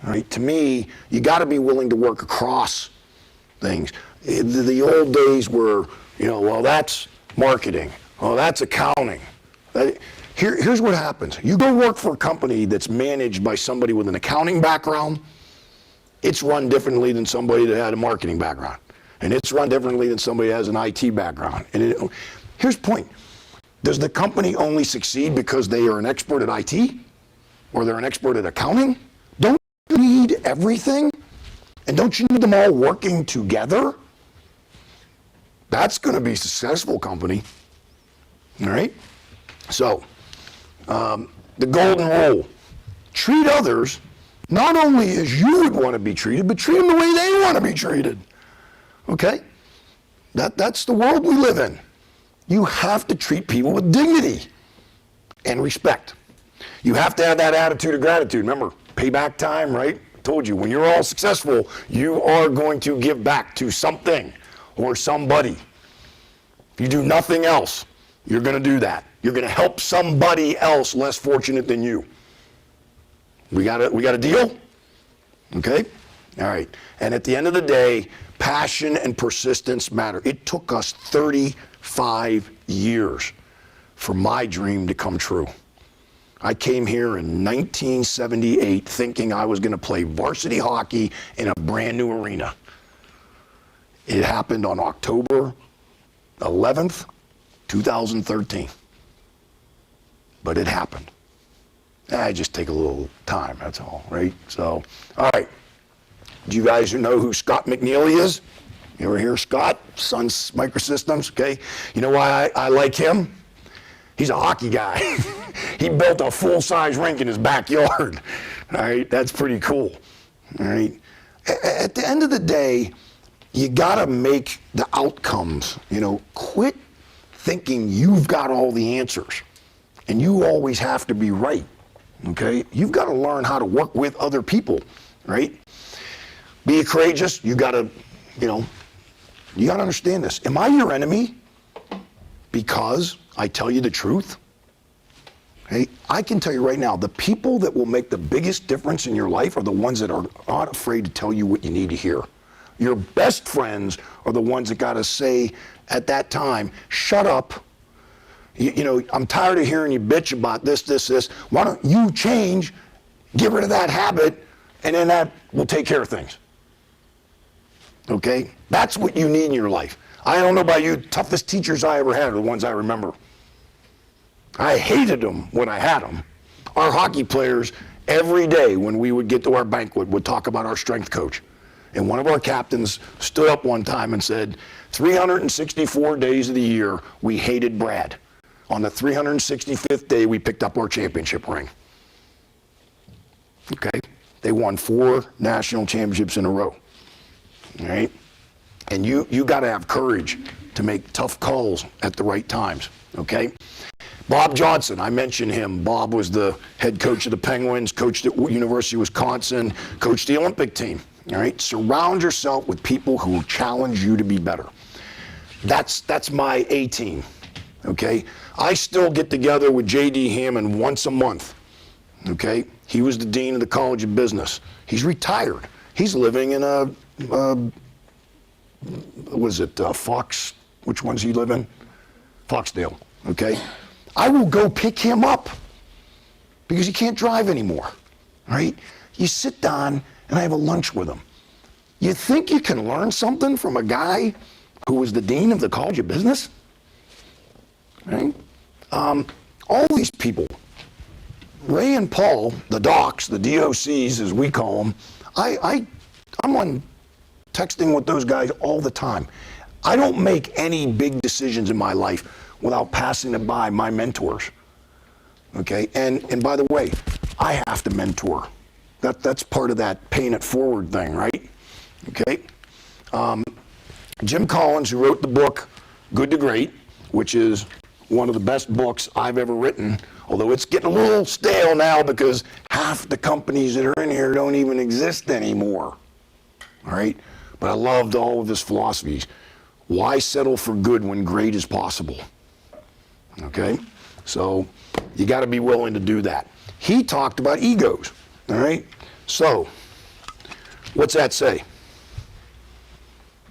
All right, to me, you got to be willing to work across things. The old days were, you know, well, that's marketing. Well, that's accounting. Here's what happens. You go work for a company that's managed by somebody with an accounting background, it's run differently than somebody that had a marketing background. And it's run differently than somebody that has an IT background. And here's the point. Does the company only succeed because they are an expert at IT? Or they're an expert at accounting? Don't you need everything? And don't you need them all working together? That's going to be a successful company. All right? So, the golden rule. Treat others not only as you would want to be treated, but treat them the way they want to be treated. Okay? That's the world we live in. You have to treat people with dignity and respect. You have to have that attitude of gratitude. Remember, payback time, right? I told you, when you're all successful, you are going to give back to something or somebody. If you do nothing else, you're going to do that. You're going to help somebody else less fortunate than you. We got a deal? Okay? All right. And at the end of the day, passion and persistence matter. It took us 35 years for my dream to come true. I came here in 1978 thinking I was going to play varsity hockey in a brand new arena. It happened on October 11th, 2013. But it happened. I just take a little time, that's all, right? So, all right. Do you guys know who Scott McNeely is? You ever hear Scott? Sun's Microsystems, okay? You know why I like him? He's a hockey guy. He built a full-size rink in his backyard. All right, that's pretty cool. All right. At the end of the day, you gotta make the outcomes, you know, quit thinking you've got all the answers and you always have to be right, okay? You've got to learn how to work with other people, right? Be courageous. You gotta, you know, you gotta understand this. Am I your enemy? because I tell you the truth? Hey, I can tell you right now, the people that will make the biggest difference in your life are the ones that are not afraid to tell you what you need to hear. Your best friends are the ones that got to say at that time, shut up. You know, I'm tired of hearing you bitch about this. Why don't you change, get rid of that habit, and then that will take care of things. Okay? That's what you need in your life. I don't know about you, toughest teachers I ever had are the ones I remember. I hated them when I had them. Our hockey players, every day when we would get to our banquet, would talk about our strength coach. And one of our captains stood up one time and said, 364 days of the year, we hated Brad. On the 365th day, we picked up our championship ring. Okay? They won 4 national championships in a row. All right? And you got to have courage to make tough calls at the right times. Okay? Bob Johnson, I mentioned him. Bob was the head coach of the Penguins, coached at University of Wisconsin, coached the Olympic team. All right? Surround yourself with people who will challenge you to be better. That's my A team. Okay? I still get together with J.D. Hammond once a month. Okay? He was the dean of the College of Business. He's retired. He's living in a Fox? Which one's he live in? Foxdale. Okay? I will go pick him up because he can't drive anymore. Right? You sit down and I have a lunch with him. You think you can learn something from a guy who was the dean of the College of Business? Right? All these people, Ray and Paul, the docs, the DOCs as we call them, I'm on texting with those guys all the time. I don't make any big decisions in my life without passing it by my mentors. Okay? And by the way, I have to mentor. That's part of that paying it forward thing, right? Okay? Jim Collins, who wrote the book Good to Great, which is one of the best books I've ever written, although it's getting a little stale now because half the companies that are in here don't even exist anymore. All right? But I loved all of his philosophies. Why settle for good when great is possible? Okay? So you got to be willing to do that. He talked about egos. All right? So what's that say?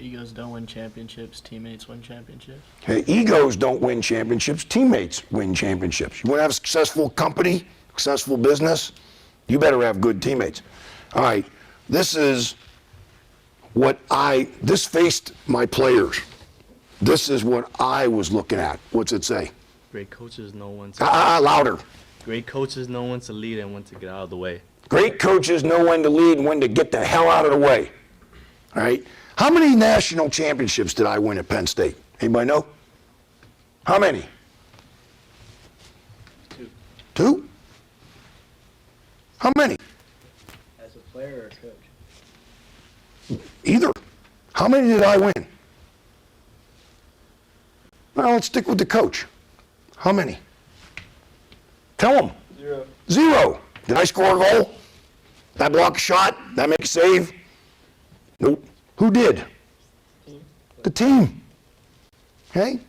Egos don't win championships, teammates win championships. Okay, egos don't win championships, teammates win championships. You want to have a successful company, successful business, you better have good teammates. All right, this is what this faced my players. This is what I was looking at. What's it say? Great coaches know when to Louder. Great coaches know when to lead and when to get out of the way. Great coaches know when to lead and when to get the hell out of the way. All right? How many national championships did I win at Penn State? Anybody know? How many? 2. 2? How many? As a player or a coach? Either. How many did I win? Well, let's stick with the coach. How many? Tell them. 0. 0. Did I score a goal? Did I block a shot? Did I make a save? Nope. Who did? The team. Okay?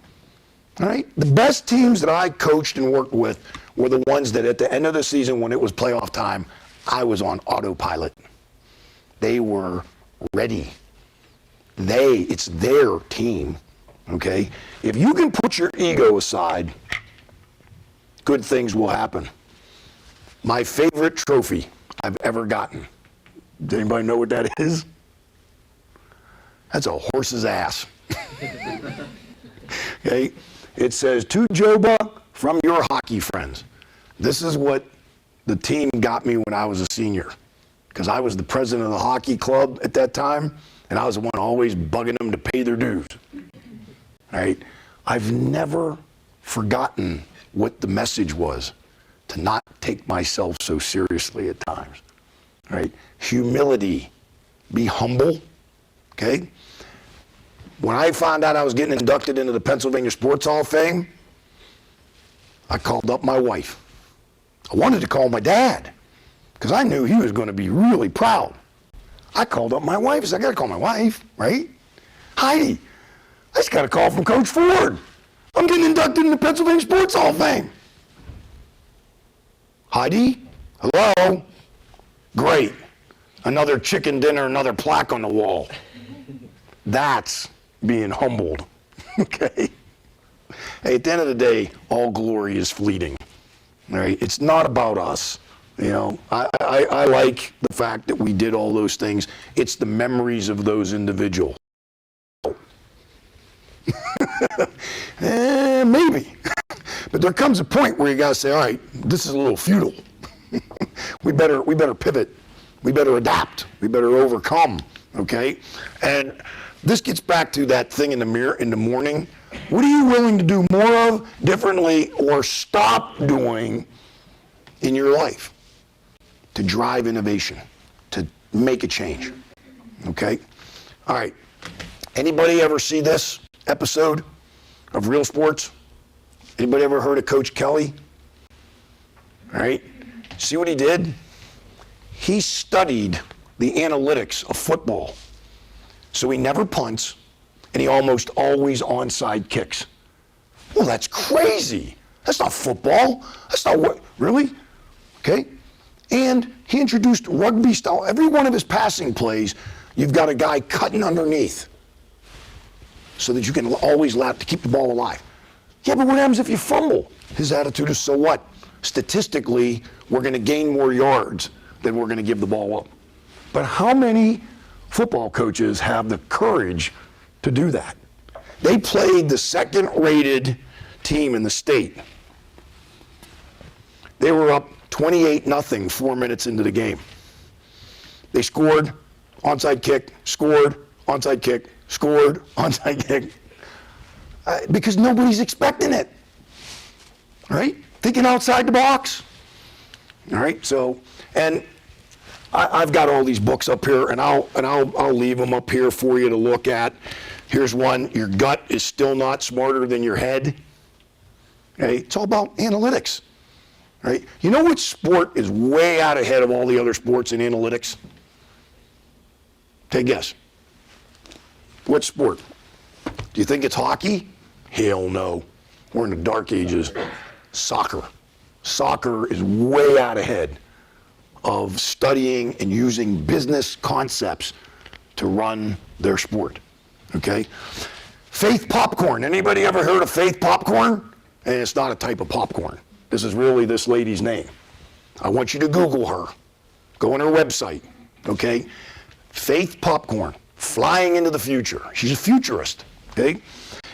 All right? The best teams that I coached and worked with were the ones that at the end of the season when it was playoff time, I was on autopilot. They were ready. It's their team. Okay? If you can put your ego aside, good things will happen. My favorite trophy I've ever gotten. Does anybody know what that is? That's a horse's ass. Okay? It says, to Joba from your hockey friends. This is what the team got me when I was a senior. Because I was the president of the hockey club at that time, and I was the one always bugging them to pay their dues. All right? I've never forgotten what the message was, to not take myself so seriously at times. All right? Humility. Be humble. Okay? When I found out I was getting inducted into the Pennsylvania Sports Hall of Fame, I called up my wife. I wanted to call my dad because I knew he was going to be really proud. I called up my wife. I said, I got to call my wife, right? Heidi, I just got a call from Coach Ford. I'm getting inducted in the Pennsylvania Sports Hall of Fame. Heidi? Hello? Great. Another chicken dinner, another plaque on the wall. That's being humbled. Okay? Hey, at the end of the day, all glory is fleeting. All right? It's not about us. You know, I like the fact that we did all those things. It's the memories of those individuals. Maybe. But there comes a point where you got to say, all right, this is a little futile. we better pivot. We better adapt. We better overcome. Okay? And this gets back to that thing in the mirror in the morning. What are you willing to do more of, differently, or stop doing in your life to drive innovation, to make a change? Okay? All right. Anybody ever see this episode of Real Sports? Anybody ever heard of Coach Kelly? All right. See what he did? He studied the analytics of football. So he never punts, and he almost always onside kicks. Well, that's crazy. That's not football. That's not what, really? Okay. And he introduced rugby style. Every one of his passing plays, you've got a guy cutting underneath so that you can always lap to keep the ball alive. Yeah, but what happens if you fumble? His attitude is, so what? Statistically, we're going to gain more yards than we're going to give the ball up. But how many football coaches have the courage to do that? They played the second-rated team in the state. They were up 28-0 4 minutes into the game. They scored, onside kick, scored, onside kick, scored, onside kick. Because nobody's expecting it, right? Thinking outside the box. All right, so, and I've got all these books up here, and I'll leave them up here for you to look at. Here's one: Your Gut is Still Not Smarter Than Your Head. Okay, it's all about analytics, right? You know what sport is way out ahead of all the other sports in analytics? Take a guess. What sport? Do you think it's hockey? Hell no. We're in the dark ages. Soccer. Soccer is way out ahead of studying and using business concepts to run their sport. Okay? Faith popcorn. Anybody ever heard of Faith popcorn? And it's not a type of popcorn. This is really this lady's name. I want you to Google her. Go on her website. Okay? Faith popcorn. Flying into the future. She's a futurist. Okay?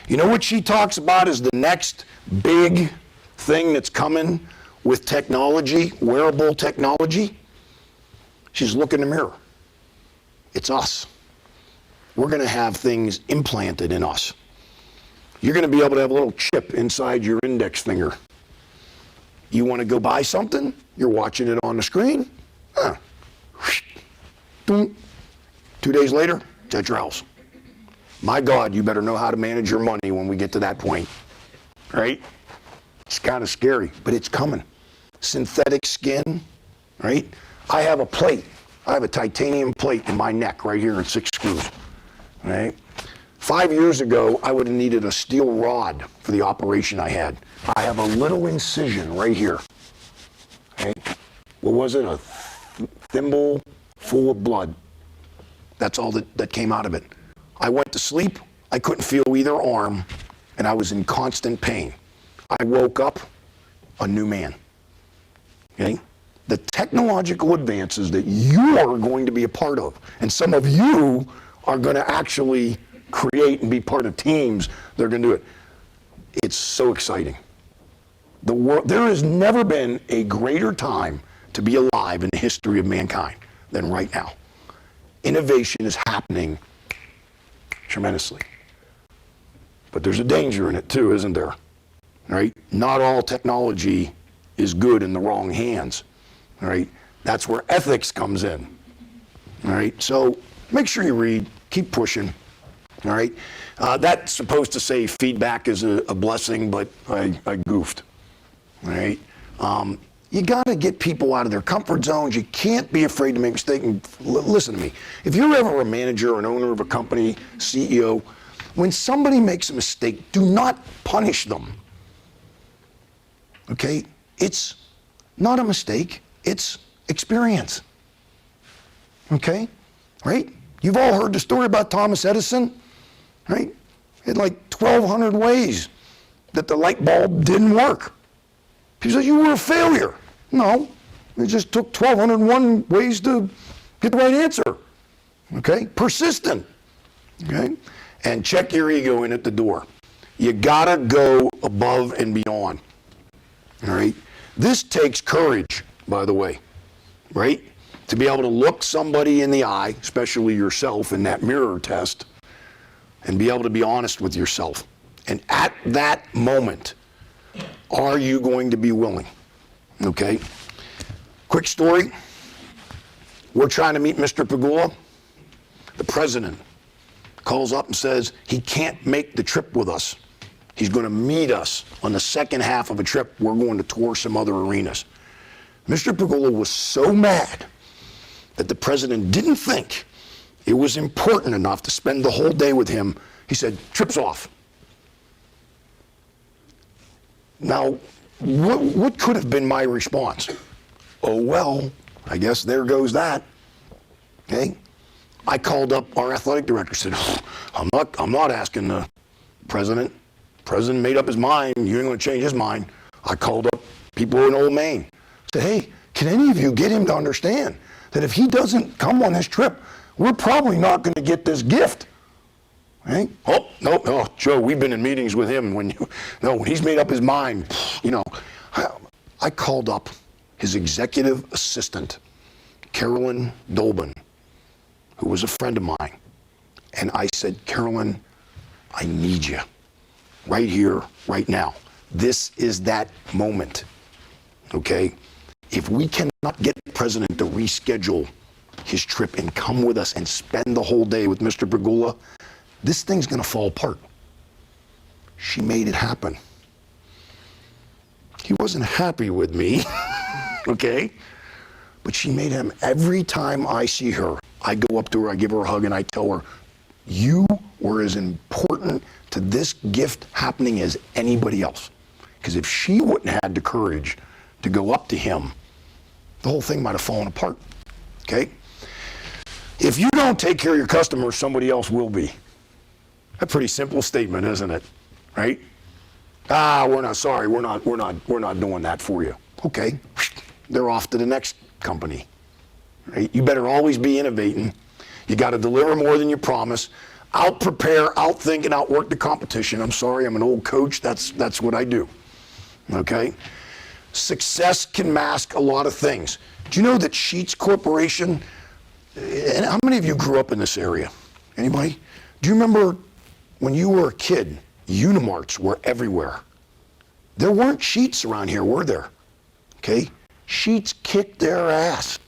You know what she talks about is the next big thing that's coming with technology, wearable technology? She's looking in the mirror. It's us. We're going to have things implanted in us. You're going to be able to have a little chip inside your index finger. You want to go buy something? You're watching it on the screen. 2 days later, it's at your house. My God, you better know how to manage your money when we get to that point, right? It's kind of scary, but it's coming. Synthetic skin, right? I have a plate. I have a titanium plate in my neck right here and 6 screws, right? 5 years ago, I would have needed a steel rod for the operation I had. I have a little incision right here, right? What was it? A thimble full of blood. That's all that came out of it. I went to sleep, I couldn't feel either arm, and I was in constant pain. I woke up a new man. Okay? The technological advances that you are going to be a part of, and some of you are going to actually create and be part of teams that are going to do it. It's so exciting. The world, there has never been a greater time to be alive in the history of mankind than right now. Innovation is happening tremendously. But there's a danger in it too, isn't there? Right? Not all technology is good in the wrong hands. All right? That's where ethics comes in. All right? So make sure you read, keep pushing. All right? That's supposed to say feedback is a blessing, but I goofed. All right? You got to get people out of their comfort zones. You can't be afraid to make mistakes. Listen to me. If you're ever a manager or an owner of a company, CEO, When somebody makes a mistake, do not punish them. Okay? It's not a mistake, it's experience. Okay? Right? You've all heard the story about Thomas Edison, right? He had like 1,200 ways that the light bulb didn't work. People say, you were a failure. No, it just took 1,201 ways to get the right answer. Okay? Persistent. Okay? And check your ego in at the door. You gotta go above and beyond. All right? This takes courage, by the way, right? To be able to look somebody in the eye, especially yourself in that mirror test, and be able to be honest with yourself. And at that moment, are you going to be willing? Okay? Quick story. We're trying to meet Mr. Pagula. The president calls up and says he can't make the trip with us. He's going to meet us on the second half of a trip. We're going to tour some other arenas. Mr. Pagula was so mad that the president didn't think it was important enough to spend the whole day with him. He said, trip's off. Now, what could have been my response? Oh, well, I guess there goes that. Okay? I called up our athletic director, said, I'm not asking the president. President made up his mind. You ain't going to change his mind. I called up people in Old Main. Said, hey, can any of you get him to understand that if he doesn't come on this trip, we're probably not going to get this gift? Right? Oh, no, Joe, we've been in meetings with him. When he's made up his mind, I called up his executive assistant, Carolyn Dolbin, who was a friend of mine. And I said, Carolyn, I need you right here, right now. This is that moment, okay? If we cannot get the president to reschedule his trip and come with us and spend the whole day with Mr. Pagula, this thing's going to fall apart. She made it happen. He wasn't happy with me, okay? But she made him. Every time I see her, I go up to her, I give her a hug, and I tell her, you were as important to this gift happening as anybody else. Because if she wouldn't have had the courage to go up to him, the whole thing might have fallen apart, okay? If you don't take care of your customers, somebody else will be. A pretty simple statement, isn't it? Right? We're not sorry. We're not doing that for you. Okay. They're off to the next company. Right? You better always be innovating. You got to deliver more than you promise. Out-prepare, outthink, and outwork the competition. I'm sorry, I'm an old coach. That's what I do. Okay? Success can mask a lot of things. Do you know that Sheetz Corporation, and how many of you grew up in this area? Anybody? Do you remember when you were a kid, Unimarts were everywhere? There weren't Sheetz around here, were there? Okay? Sheetz kicked their ass.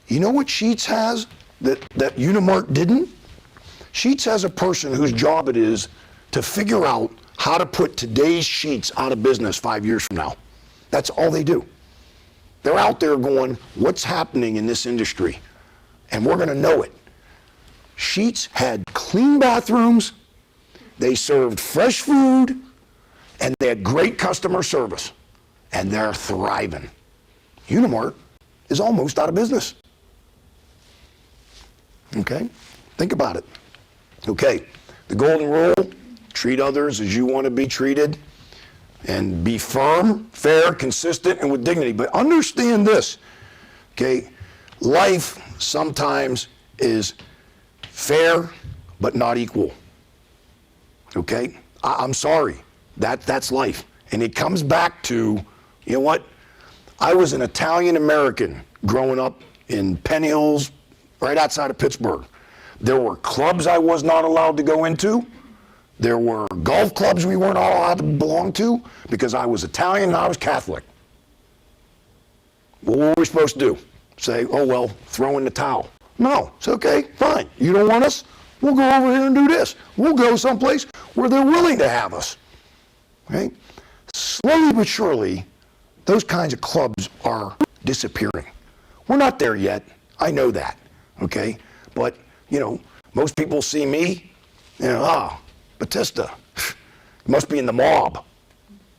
You know what Sheetz has that Unimart didn't? Sheetz has a person whose job it is to figure out how to put today's Sheetz out of business 5 years from now. That's all they do. They're out there going, what's happening in this industry? And we're going to know it. Sheetz had clean bathrooms, they served fresh food, and they had great customer service. And they're thriving. Unimart is almost out of business. Okay? Think about it. Okay, the golden rule, treat others as you want to be treated, and be firm, fair, consistent, and with dignity. But understand this, okay? Life sometimes is fair, but not equal. Okay? I'm sorry. That's life. And it comes back to, you know what? I was an Italian-American growing up in Penn Hills, right outside of Pittsburgh. There were clubs I was not allowed to go into. There were golf clubs we weren't all allowed to belong to because I was Italian and I was Catholic. Well, what were we supposed to do? Say, oh, well, throw in the towel. No, it's okay, fine. You don't want us? We'll go over here and do this. We'll go someplace where they're willing to have us. Okay? Slowly but surely, those kinds of clubs are disappearing. We're not there yet. I know that. Okay? But, you know, most people see me, you know, Battista. He must be in the mob,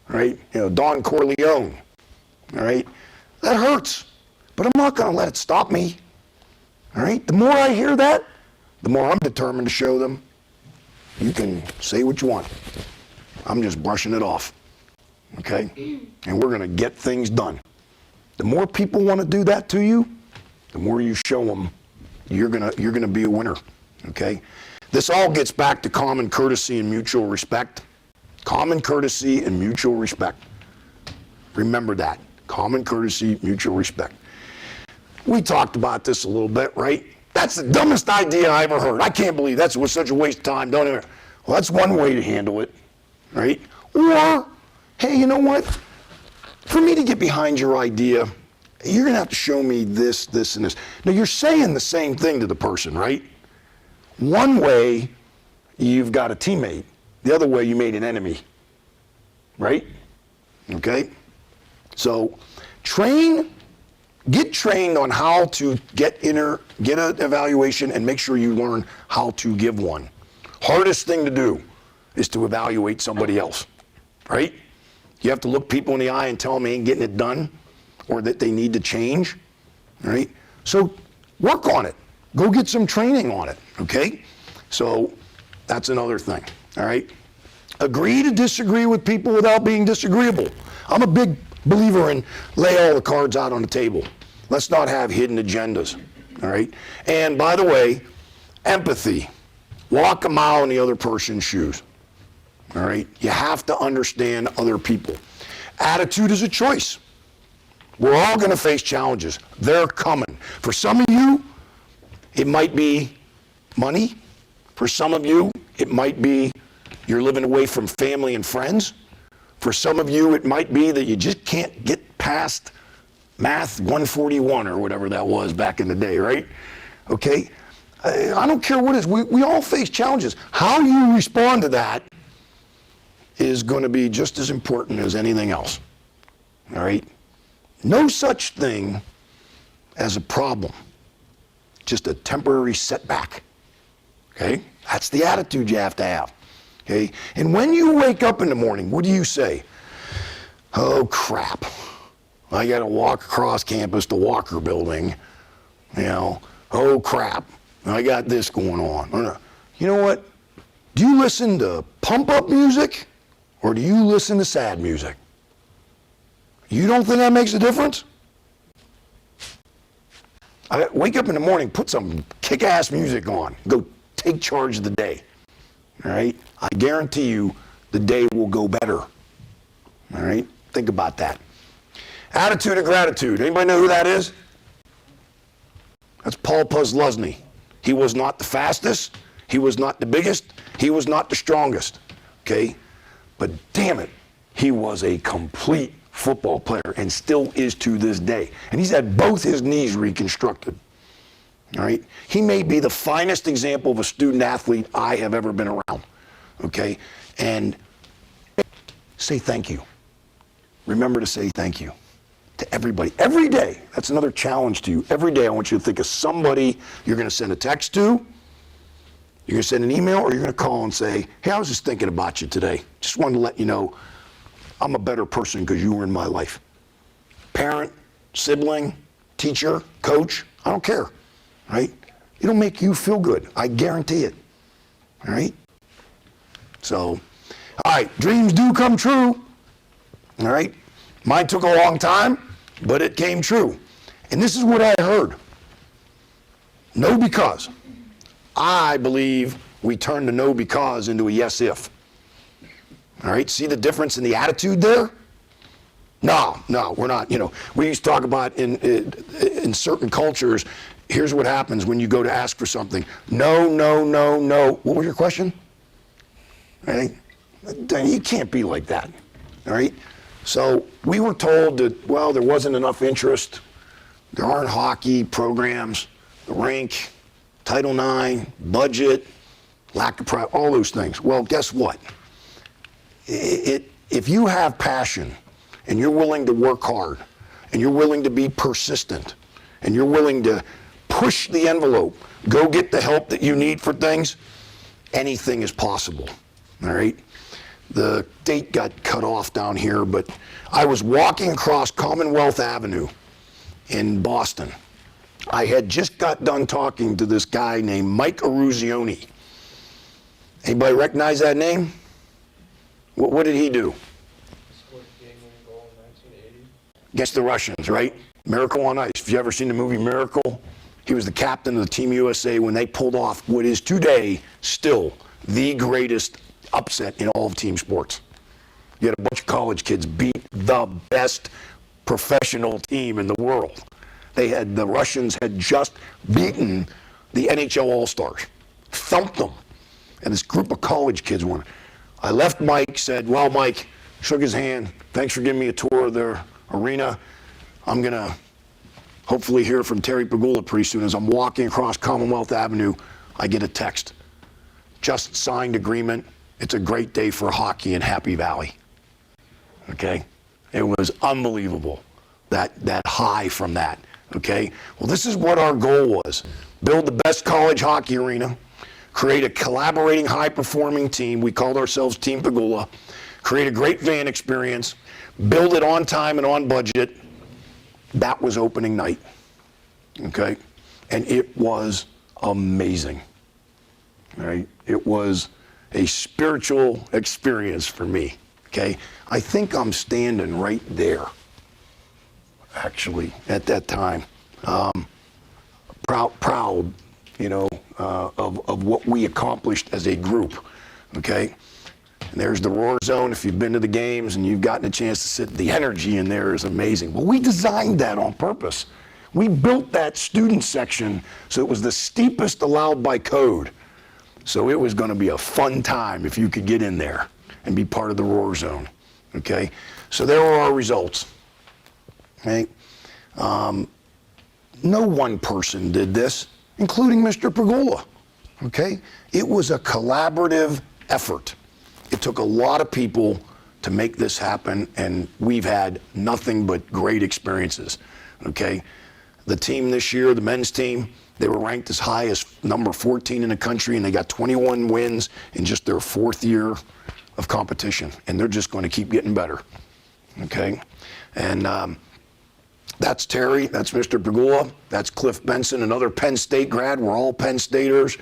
right? You know, Don Corleone, all right? That hurts, but I'm not going to let it stop me, all right? The more I hear that, the more I'm determined to show them, you can say what you want. I'm just brushing it off, okay? And we're going to get things done. The more people want to do that to you, the more you show them you're gonna be a winner, okay? This all gets back to common courtesy and mutual respect. Common courtesy and mutual respect. Remember that. Common courtesy, mutual respect. We talked about this a little bit, right? That's the dumbest idea I ever heard. I can't believe that was such a waste of time. Don't even. Well, that's one way to handle it, right? Or, hey, you know what? For me to get behind your idea, you're going to have to show me this, this, and this. Now, you're saying the same thing to the person, right? One way, you've got a teammate. The other way, you made an enemy, right? Okay? So, get trained on how to get an evaluation and make sure you learn how to give one. Hardest thing to do is to evaluate somebody else, right? You have to look people in the eye and tell them they ain't getting it done or that they need to change, right? So work on it. Go get some training on it, okay? So that's another thing, all right? Agree to disagree with people without being disagreeable. I'm a big believer in lay all the cards out on the table. Let's not have hidden agendas, all right? And by the way, empathy. Walk a mile in the other person's shoes, all right? You have to understand other people. Attitude is a choice. We're all going to face challenges. They're coming. For some of you, it might be money. For some of you, it might be you're living away from family and friends. For some of you, it might be that you just can't get past Math 141 or whatever that was back in the day, right? Okay? I don't care what it is. We all face challenges. How you respond to that is going to be just as important as anything else. All right? No such thing as a problem, just a temporary setback. Okay? That's the attitude you have to have. Okay? And when you wake up in the morning, what do you say? Oh, crap. I got to walk across campus to Walker Building. You know, oh, crap. I got this going on. You know what? Do you listen to pump-up music or do you listen to sad music? You don't think that makes a difference? Wake up in the morning, put some kick-ass music on. Go take charge of the day. All right? I guarantee you the day will go better. All right? Think about that. Attitude of gratitude. Anybody know who that is? That's Paul Posluszny. He was not the fastest. He was not the biggest. He was not the strongest. Okay? But damn it, he was a complete football player and still is to this day. And he's had both his knees reconstructed. All right? He may be the finest example of a student athlete I have ever been around. Okay? And say thank you. Remember to say thank you to everybody. Every day. That's another challenge to you. Every day I want you to think of somebody you're going to send a text to, you're going to send an email, or you're going to call and say, hey, I was just thinking about you today. Just wanted to let you know I'm a better person because you were in my life. Parent, sibling, teacher, coach, I don't care, right? It'll make you feel good. I guarantee it, all right? So, all right, dreams do come true, all right? Mine took a long time, but it came true. And this is what I heard. No because. I believe we turn the no because into a yes if. All right, see the difference in the attitude there? No, we're not. You know, we used to talk about in certain cultures, here's what happens when you go to ask for something. No, no, no, no. What was your question? Right? You can't be like that. All right? So we were told that, well, there wasn't enough interest. There aren't hockey programs, the rink, Title IX, budget, lack of pride, all those things. Well, guess what? If you have passion and you're willing to work hard and you're willing to be persistent and you're willing to push the envelope, go get the help that you need for things, anything is possible. all right? The date got cut off down here, but I was walking across Commonwealth Avenue in Boston. I had just got done talking to this guy named Mike Eruzione. Anybody recognize that name? What did he do? Scored a game-winning goal in 1980. Against the Russians, right? Miracle on Ice. Have you ever seen the movie Miracle? He was the captain of the Team USA when they pulled off what is today still the greatest upset in all of team sports. You had a bunch of college kids beat the best professional team in the world. The Russians had just beaten the NHL All-Stars, thumped them, and this group of college kids won. I left Mike, said, well, Mike, shook his hand, thanks for giving me a tour of their arena. I'm going to hopefully hear from Terry Pegula pretty soon. As I'm walking across Commonwealth Avenue, I get a text. Just signed agreement. It's a great day for hockey in Happy Valley. Okay? It was unbelievable, that high from that. Okay? Well, this is what our goal was. Build the best college hockey arena, create a collaborating, high-performing team. We called ourselves Team Pegula. Create a great fan experience, build it on time and on budget. That was opening night. Okay? And it was amazing. Right? It was a spiritual experience for me. Okay? I think I'm standing right there, actually, at that time. Proud, you know, of what we accomplished as a group. Okay? And there's the Roar Zone. If you've been to the games and you've gotten a chance to sit, the energy in there is amazing. Well, we designed that on purpose. We built that student section so it was the steepest allowed by code. So it was going to be a fun time if you could get in there and be part of the Roar Zone. Okay? So there were our results. Okay? No one person did this, including Mr. Pegula. Okay? It was a collaborative effort. It took a lot of people to make this happen, and we've had nothing but great experiences. Okay? The team this year, the men's team, they were ranked as high as number 14 in the country, and they got 21 wins in just their 4th year of competition. And they're just going to keep getting better. Okay? And that's Terry. That's Mr. Pegula. That's Cliff Benson, another Penn State grad. We're all Penn Staters.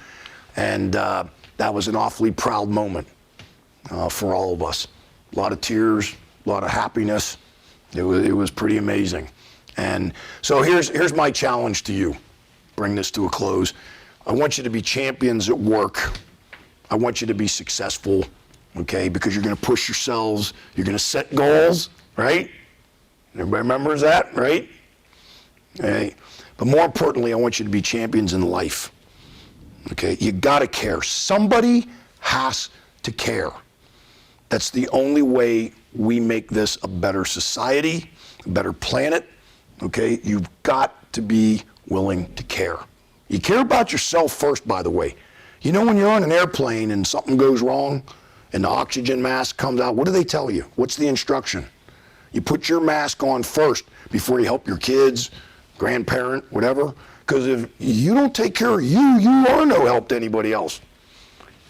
And that was an awfully proud moment for all of us. A lot of tears, a lot of happiness. It was pretty amazing. And so here's my challenge to you. Bring this to a close. I want you to be champions at work. I want you to be successful, okay? Because you're going to push yourselves. You're going to set goals, right? Everybody remembers that, right? Okay. But more importantly, I want you to be champions in life. Okay? You got to care. Somebody has to care. That's the only way we make this a better society, a better planet. Okay? You've got to be willing to care. You care about yourself first, by the way. You know when you're on an airplane and something goes wrong and the oxygen mask comes out, what do they tell you? What's the instruction? You put your mask on first before you help your kids, grandparent, whatever. Because if you don't take care of you, you are no help to anybody else.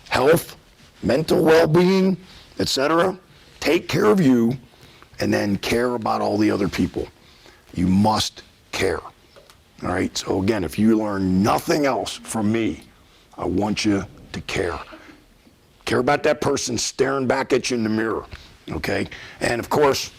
Health, mental well-being, etc. Take care of you and then care about all the other people. You must care. All right, so again, if you learn nothing else from me, I want you to care. Care about that person staring back at you in the mirror, okay? And of course,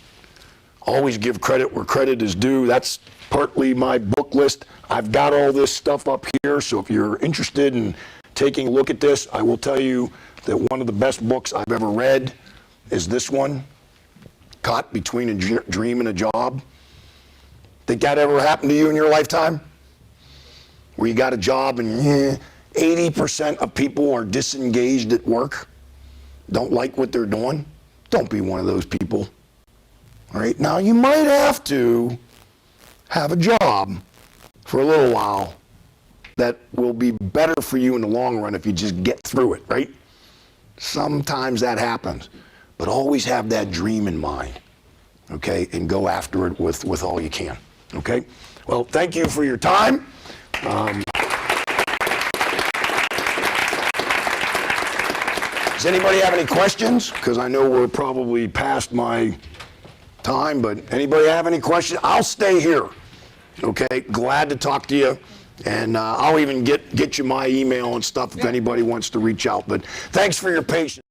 always give credit where credit is due. That's partly my book list. I've got all this stuff up here, so if you're interested in taking a look at this, I will tell you that one of the best books I've ever read is this one, Caught Between a Dream and a Job. Think that ever happened to you in your lifetime? Where you got a job and 80% of people are disengaged at work, don't like what they're doing? Don't be one of those people. All right, now you might have to have a job for a little while that will be better for you in the long run if you just get through it, right? Sometimes that happens, but always have that dream in mind, okay, and go after it with all you can. Okay? Well, thank you for your time. I, 2 minutes. Does anybody have any questions? Because I know we're probably past my time, but anybody have any questions? I'll stay here. Okay, glad to talk to you. And I'll even get you my email and stuff if anybody wants to reach out. But thanks for your patience.